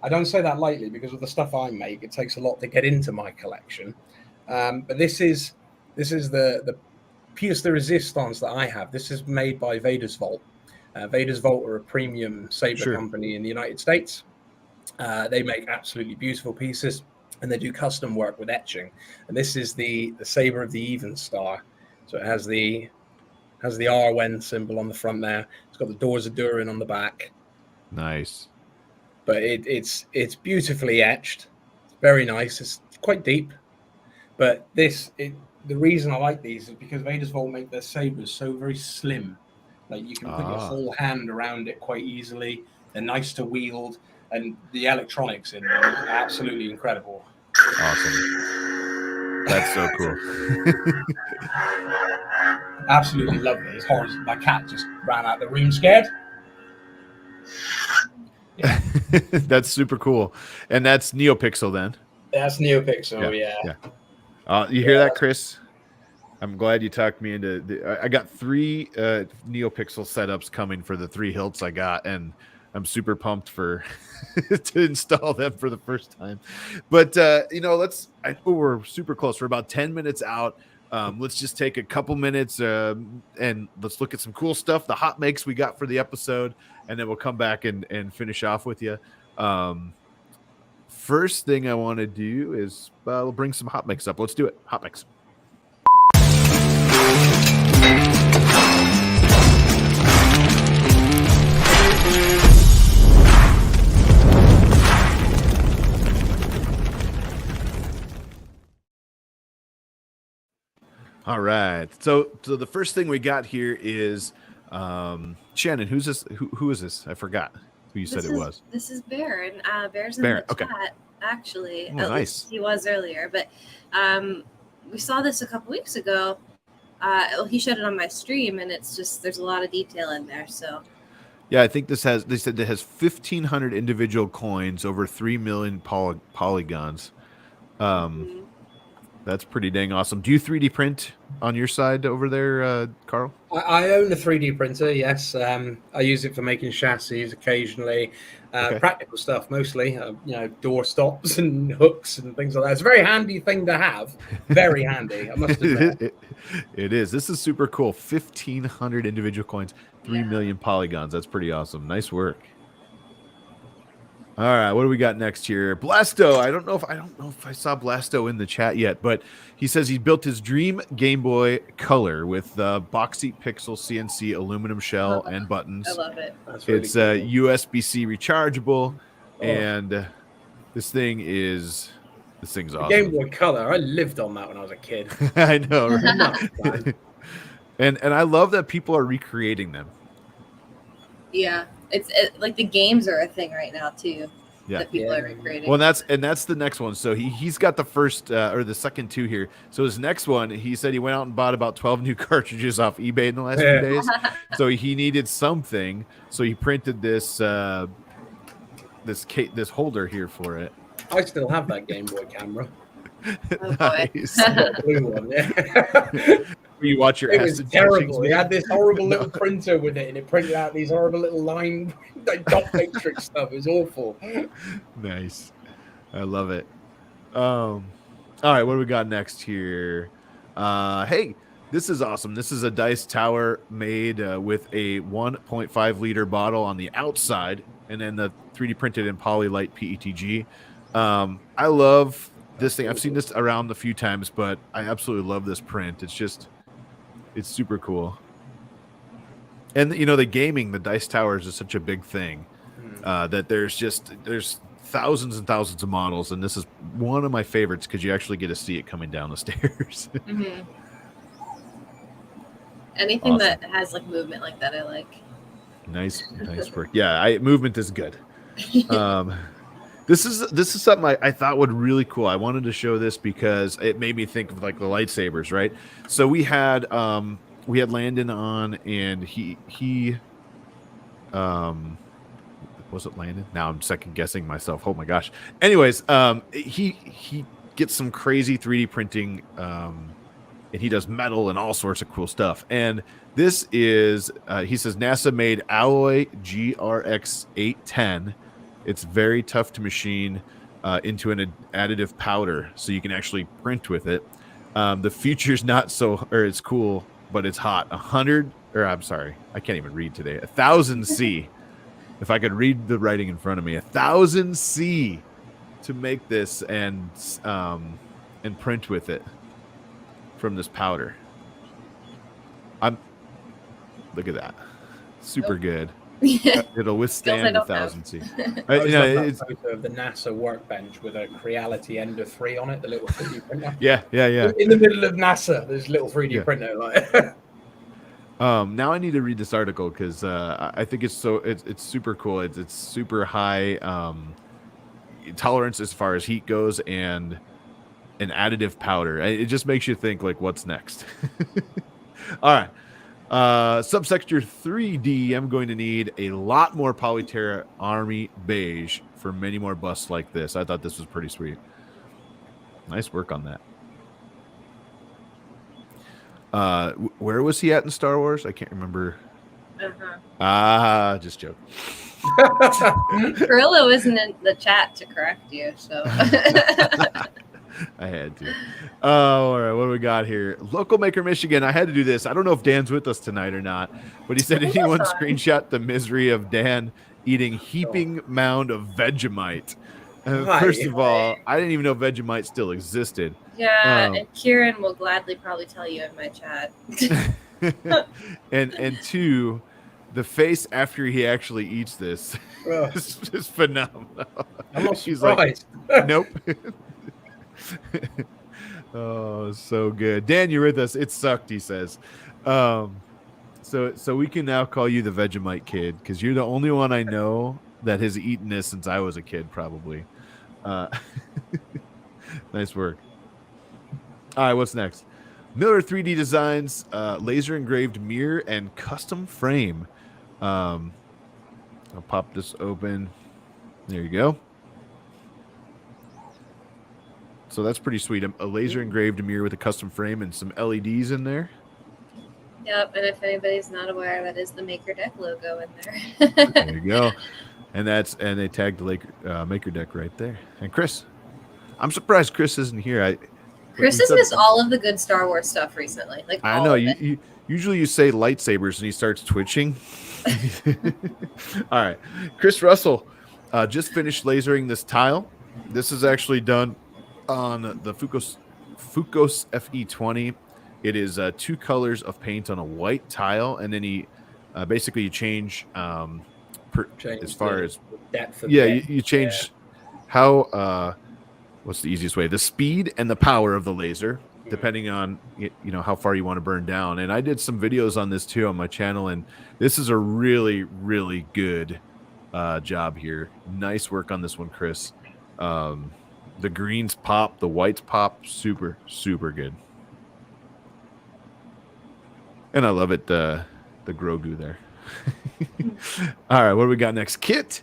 don't say that lightly because of the stuff I make. It takes a lot to get into my collection, but this is the pièce de résistance that I have. This is made by Vader's Vault. Vader's Vault are a premium Sabre company in the United States. They make absolutely beautiful pieces. And they do custom work with etching, and this is the Sabre of the Even Star. So it has the Arwen symbol on the front there. It's got the Doors of Durin on the back. Nice, but it's beautifully etched. It's very nice. It's quite deep, but the reason I like these is because Vader's Vault make their sabers so very slim. Like, you can put your whole hand around it quite easily. They're nice to wield, and the electronics in them are absolutely incredible. Awesome. That's so cool. Absolutely lovely. It's horrible. My cat just ran out the room scared. Yeah. That's super cool. And that's NeoPixel then? That's NeoPixel, yeah. You hear that, Chris? I'm glad you talked me into I got 3 NeoPixel setups coming for the 3 hilts I got, and I'm super pumped for to install them for the first time. But we're super close. We're about 10 minutes out. Let's just take a couple minutes and let's look at some cool stuff, the HotMakes we got for the episode, and then we'll come back and finish off with you. First thing I want to do is we'll bring some HotMakes up. Let's do it. HotMakes. All right. So the first thing we got here is Shannon. Who's this? Who is this? I forgot who you said it was. This is Baron. Bear's in Baron, the okay. chat, actually. Oh, At nice. least he was earlier. But we saw this a couple weeks ago. He showed it on my stream, and it's just there's a lot of detail in there. So Yeah, I think they said it has 1,500 individual coins, over 3 million polygons. That's pretty dang awesome. Do you 3D print on your side over there, Carl? I own a 3D printer, yes. I use it for making chassis occasionally. Okay. Practical stuff mostly, door stops and hooks and things like that. It's a very handy thing to have. Very handy, I must admit. It is. This is super cool. 1,500 individual coins, 3 million polygons. That's pretty awesome. Nice work. All right, what do we got next here? Blasto. I don't know if I saw Blasto in the chat yet, but he says he built his dream Game Boy Color with boxy pixel CNC aluminum shell and buttons. I love it. Really It's cool. USB-C rechargeable, and this thing's awesome. Game Boy Color. I lived on that when I was a kid. I know, right? Nuts, man. and I love that people are recreating them. Yeah, it's like the games are a thing right now too. Yeah. That people are recreating. Well, that's the next one. So he's got the first or the second two here. So his next one, he said he went out and bought about 12 new cartridges off eBay in the last few days. So he needed something. So he printed this this holder here for it. I still have that Game Boy camera. Oh, boy. Nice. The blue one, yeah. Where you watch your It was acid terrible. teachings, He man. had this horrible little printer with it, and it printed out these horrible little line dot matrix stuff. It was awful. Nice. I love it. All right, what do we got next here? Hey, this is awesome. This is a dice tower made with a 1.5 liter bottle on the outside, and then the 3D printed in Polylight PETG. I love this thing. I've seen this around a few times, but I absolutely love this print. It's super cool. And the gaming, the dice towers is such a big thing that there's thousands and thousands of models, and this is one of my favorites because you actually get to see it coming down the stairs. Mm-hmm. Anything Awesome. that has like movement like that, I like. Nice work. Yeah, movement is good. This is something I thought would really cool. I wanted to show this because it made me think of like the lightsabers, right? So we had Landon on, and he was it Landon? Now I'm second guessing myself. Oh my gosh. Anyways, he gets some crazy 3D printing, and he does metal and all sorts of cool stuff. And this is he says NASA made alloy GRX 810. It's very tough to machine into an additive powder, so you can actually print with it. The future's it's cool, but it's hot. 1,000 C. If I could read the writing in front of me, 1,000 C to make this and print with it from this powder. Look at that, super good. It'll withstand 1,000 C. It's photo of the NASA workbench with a Creality Ender 3 on it, the little 3D printer. Yeah. In the middle of NASA, there's a little 3D printer like. Now I need to read this article because I think it's super cool. It's super high tolerance as far as heat goes, and an additive powder. It just makes you think like, what's next? All right. Subsector 3D, I'm going to need a lot more Polyterra Army beige for many more busts like this. I thought this was pretty sweet. Nice work on that. Where was he at in Star Wars? I can't remember. Just joke. Gorilla wasn't in the chat to correct you, so. I had to. Oh, all right. What do we got here? Local Maker Michigan. I had to do this. I don't know if Dan's with us tonight or not, but he said anyone screenshot the misery of Dan eating heaping mound of Vegemite. First of all, I didn't even know Vegemite still existed. Yeah, and Kieran will gladly probably tell you in my chat. and two, the face after he actually eats this is just phenomenal. I'm not He's surprised. like, nope. Oh, so good. Dan, you're with us. It sucked, he says. So we can now call you the Vegemite kid because you're the only one I know that has eaten this since I was a kid, probably. Nice work. All right, what's next? Miller 3D Designs, laser engraved mirror and custom frame. I'll pop this open. There you go. So that's pretty sweet. A laser engraved mirror with a custom frame and some LEDs in there. Yep, and if anybody's not aware, that is the Maker Deck logo in there. There you go. And they tagged the Maker Deck right there. And Chris, I'm surprised Chris isn't here. Chris has missed all of the good Star Wars stuff recently. Like I know usually you say lightsabers and he starts twitching. All right, Chris Russell just finished lasering this tile. This is actually done on the Fucos FE20. It is 2 colors of paint on a white tile, and then he basically you change as far as depth of you change how what's the easiest way, the speed and the power of the laser, depending on how far you want to burn down. And I did some videos on this too on my channel, and this is a really, really good job here. Nice work on this one, Chris. The greens pop, the whites pop, super, super good. And I love it, the Grogu there. All right, what do we got next? Kit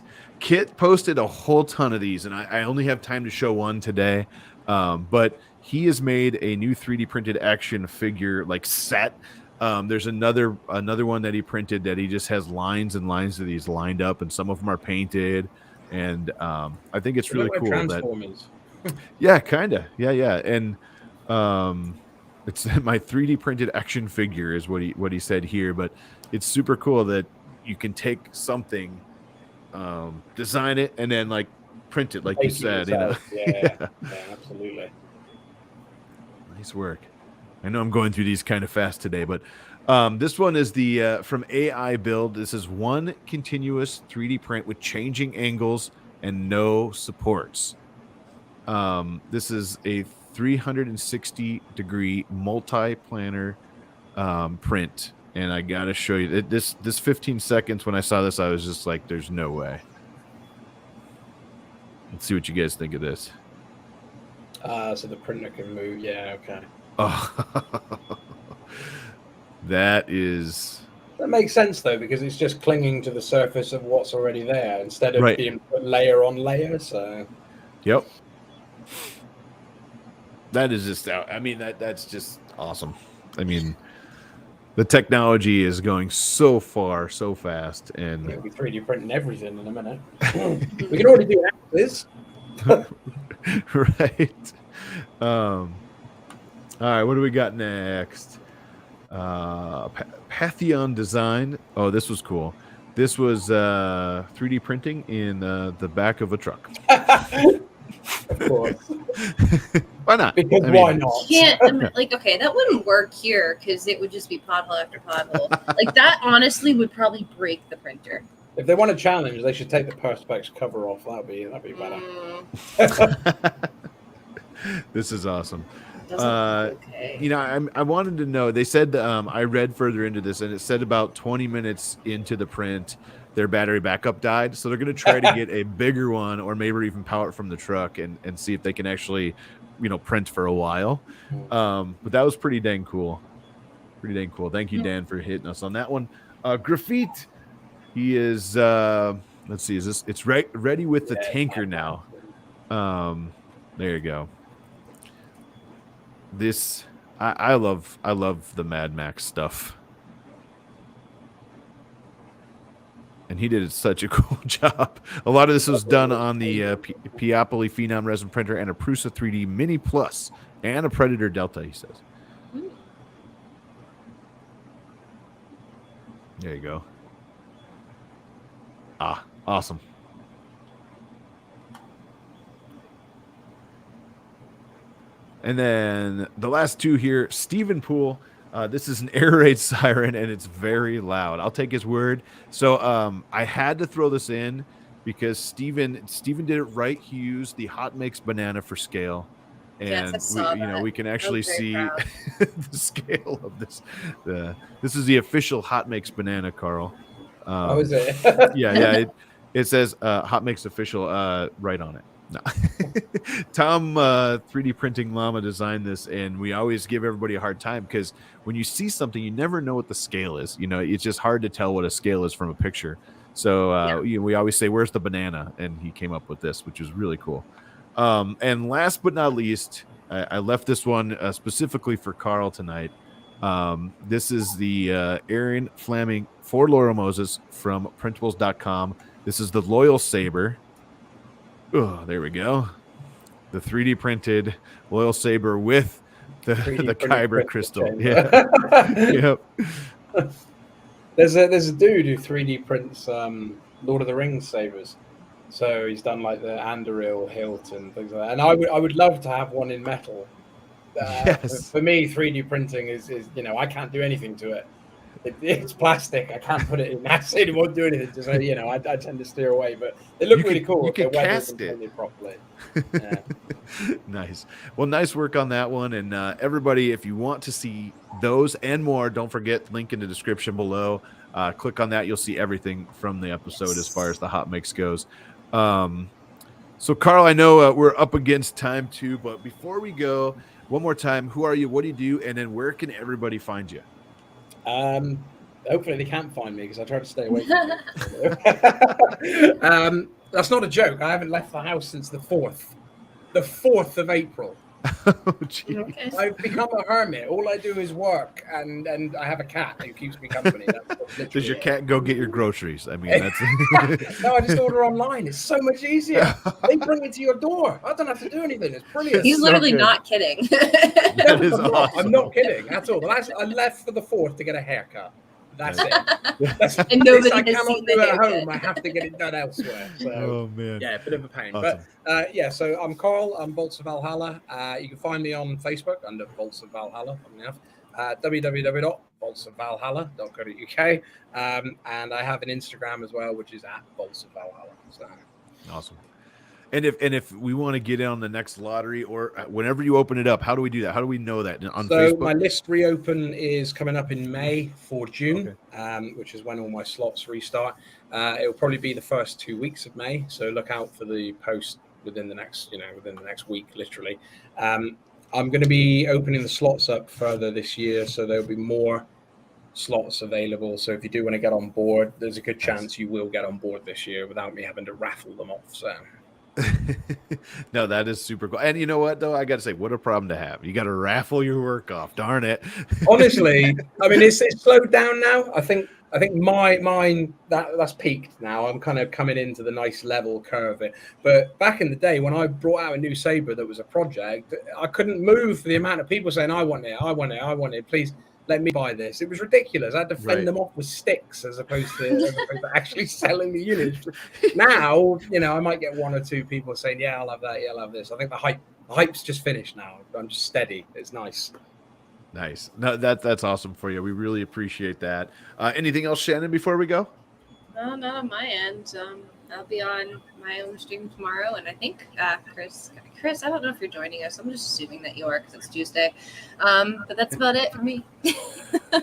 posted a whole ton of these, and I only have time to show one today. But he has made a new 3D printed action figure set. There's another one that he printed that he just has lines and lines of these lined up, and some of them are painted. And I think it's really cool. Yeah, kind of. Yeah. And it's my 3D printed action figure is what he said here. But it's super cool that you can take something, design it, and then print it like you said. Yeah, absolutely. Nice work. I know I'm going through these kind of fast today, but this one is the from AI Build. This is one continuous 3D print with changing angles and no supports. This is a 360-degree multi-planar print, and I gotta show you this 15 seconds. When I saw this, I was just like, "There's no way." Let's see what you guys think of this. So the printer can move. Yeah, okay. Oh, that makes sense though, because it's just clinging to the surface of what's already there instead of being put layer on layer. So, yep. That is just out. I mean, that's just awesome. I mean, the technology is going so far, so fast, and we'll be 3D printing everything in a minute. We can already do this. Right. All right, what do we got next? Pantheon Design. Oh, this was cool. This was 3D printing in the back of a truck. Of course. Why not? Because why not? Okay, that wouldn't work here because it would just be pothole after pothole. That honestly would probably break the printer. If they want a challenge, they should take the Perspex cover off. That'd be better. This is awesome. Okay. I wanted to know. They said I read further into this, and it said about 20 minutes into the print, their battery backup died. So they're going to try to get a bigger one, or maybe even power it from the truck, and see if they can actually, print for a while. But that was pretty dang cool. Thank you, Dan, for hitting us on that one. Graphite. He is. Let's see. Is this? It's ready with the tanker now. There you go. This I love the Mad Max stuff, and he did such a cool job. A lot of this was done on the Piapoli Phenom resin printer and a Prusa 3D Mini Plus and a Predator Delta. He says. There you go. Awesome. And then the last two here, Stephen Poole. This is an air raid siren, and it's very loud. I'll take his word. So I had to throw this in because Stephen did it right. He used the HotMakes banana for scale. And I saw that. we can I was actually very see proud. the scale of this. This is the official HotMakes banana, Carl. How is it? Yeah. It says HotMakes official right on it. No. Tom 3D printing llama designed this, and we always give everybody a hard time because when you see something, you never know what the scale is. It's just hard to tell what a scale is from a picture. So we always say, "Where's the banana?" And he came up with this, which is really cool. And last but not least, I left this one specifically for Carl tonight. This is the Aaron Flaming for Laura Moses from printables.com. This is the Loyal Saber. Oh, there we go. The 3D printed Loyal Saber with the Kyber crystal. Yeah. Yep. There's a dude who 3D prints Lord of the Rings sabers. So he's done like the Anduril hilt and things like that. And I would love to have one in metal. Yes. For me, 3D printing is I can't do anything to it. It's plastic. I can't put it in acid. It won't do anything. Just I tend to steer away. But they look really cool. You can They're cast it properly. Yeah. Nice. Well, nice work on that one. And everybody, if you want to see those and more, don't forget, link in the description below. Click on that. You'll see everything from the episode as far as the HotMakes goes. So, Carl, I know we're up against time too, but before we go, one more time, who are you? What do you do? And then where can everybody find you? Hopefully they can't find me because I try to stay away from it. That's not a joke. I haven't left the house since the 4th of April. Oh, Okay. I've become a hermit. All I do is work, and I have a cat who keeps me company. Does your cat go get your groceries? I mean, that's no, I just order online. It's so much easier. They bring it to your door. I don't have to do anything. It's brilliant. He's literally not kidding. That is awesome. I'm not kidding at all. I left for the 4th to get a haircut. That's it. And nobody I has cannot seen do the it at haircut. home. I have to get it done elsewhere. So, oh man, yeah, a bit of a pain. Awesome. But so I'm Carl. I'm Vaults of Valhalla. You can find me on Facebook under Vaults of Valhalla. Funnily enough, www.vaultsofvalhalla.co.uk. And I have an Instagram as well, which is at Vaults of Valhalla. So awesome. And if we want to get in on the next lottery or whenever you open it up, how do we do that? How do we know that on Facebook? My list reopen is coming up in May for June, which is when all my slots restart. It'll probably be the first 2 weeks of May, so look out for the post within the next week, literally. I'm going to be opening the slots up further this year, so there'll be more slots available. So if you do want to get on board, there's a good chance you will get on board this year without me having to raffle them off. So. No, that is super cool. And you know what, though? I got to say, what a problem to have. You got to raffle your work off. Darn it. Honestly, I mean, it's slowed down now. I think mine that's peaked now. I'm kind of coming into the nice level curve. But back in the day when I brought out a new Sabre that was a project, I couldn't move for the amount of people saying, I want it. Please let me buy this. It was ridiculous. I had to fend them off with sticks as opposed to actually selling the units. Now, I might get one or two people saying, yeah, I'll have that. Yeah, I'll have this. I think the hype's just finished now. I'm just steady. It's nice. Nice. No, that's awesome for you. We really appreciate that. Anything else, Shannon, before we go? No, not on my end. I'll be on my own stream tomorrow, and I think Chris, I don't know if you're joining us. I'm just assuming that you are because it's Tuesday. But that's about it for me.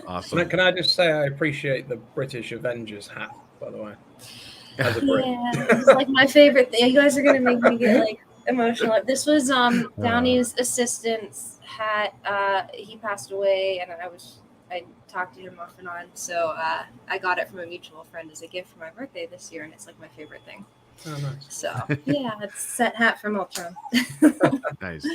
Awesome. Can I just say I appreciate the British Avengers hat, by the way. As a Brit. Yeah, it's like my favorite thing. You guys are gonna make me get like emotional. This was Downey's assistant's hat. He passed away, and I talked to him off and on. So I got it from a mutual friend as a gift for my birthday this year, and it's like my favorite thing. Oh, nice. So yeah, it's set hat from Ultron. Nice.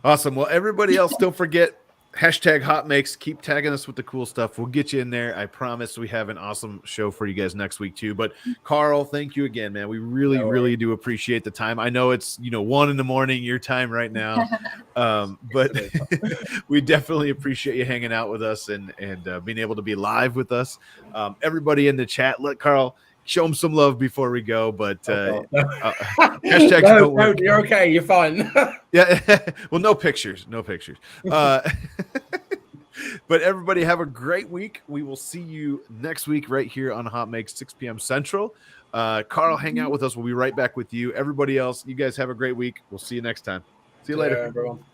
Awesome. Well, everybody else, don't forget #HotMakes. Keep tagging us with the cool stuff. We'll get you in there. I promise we have an awesome show for you guys next week too. But Carl, thank you again, man. We really do appreciate the time. I know it's 1 a.m. your time right now, but we definitely appreciate you hanging out with us and being able to be live with us. Everybody in the chat, let Carl show him some love before we go. But hashtags don't work. You're okay. You're fine. Yeah. Well, no pictures. But everybody have a great week. We will see you next week right here on HotMakes, 6 p.m. Central. Carl, hang out with us. We'll be right back with you. Everybody else, you guys have a great week. We'll see you next time. See you later. Everyone.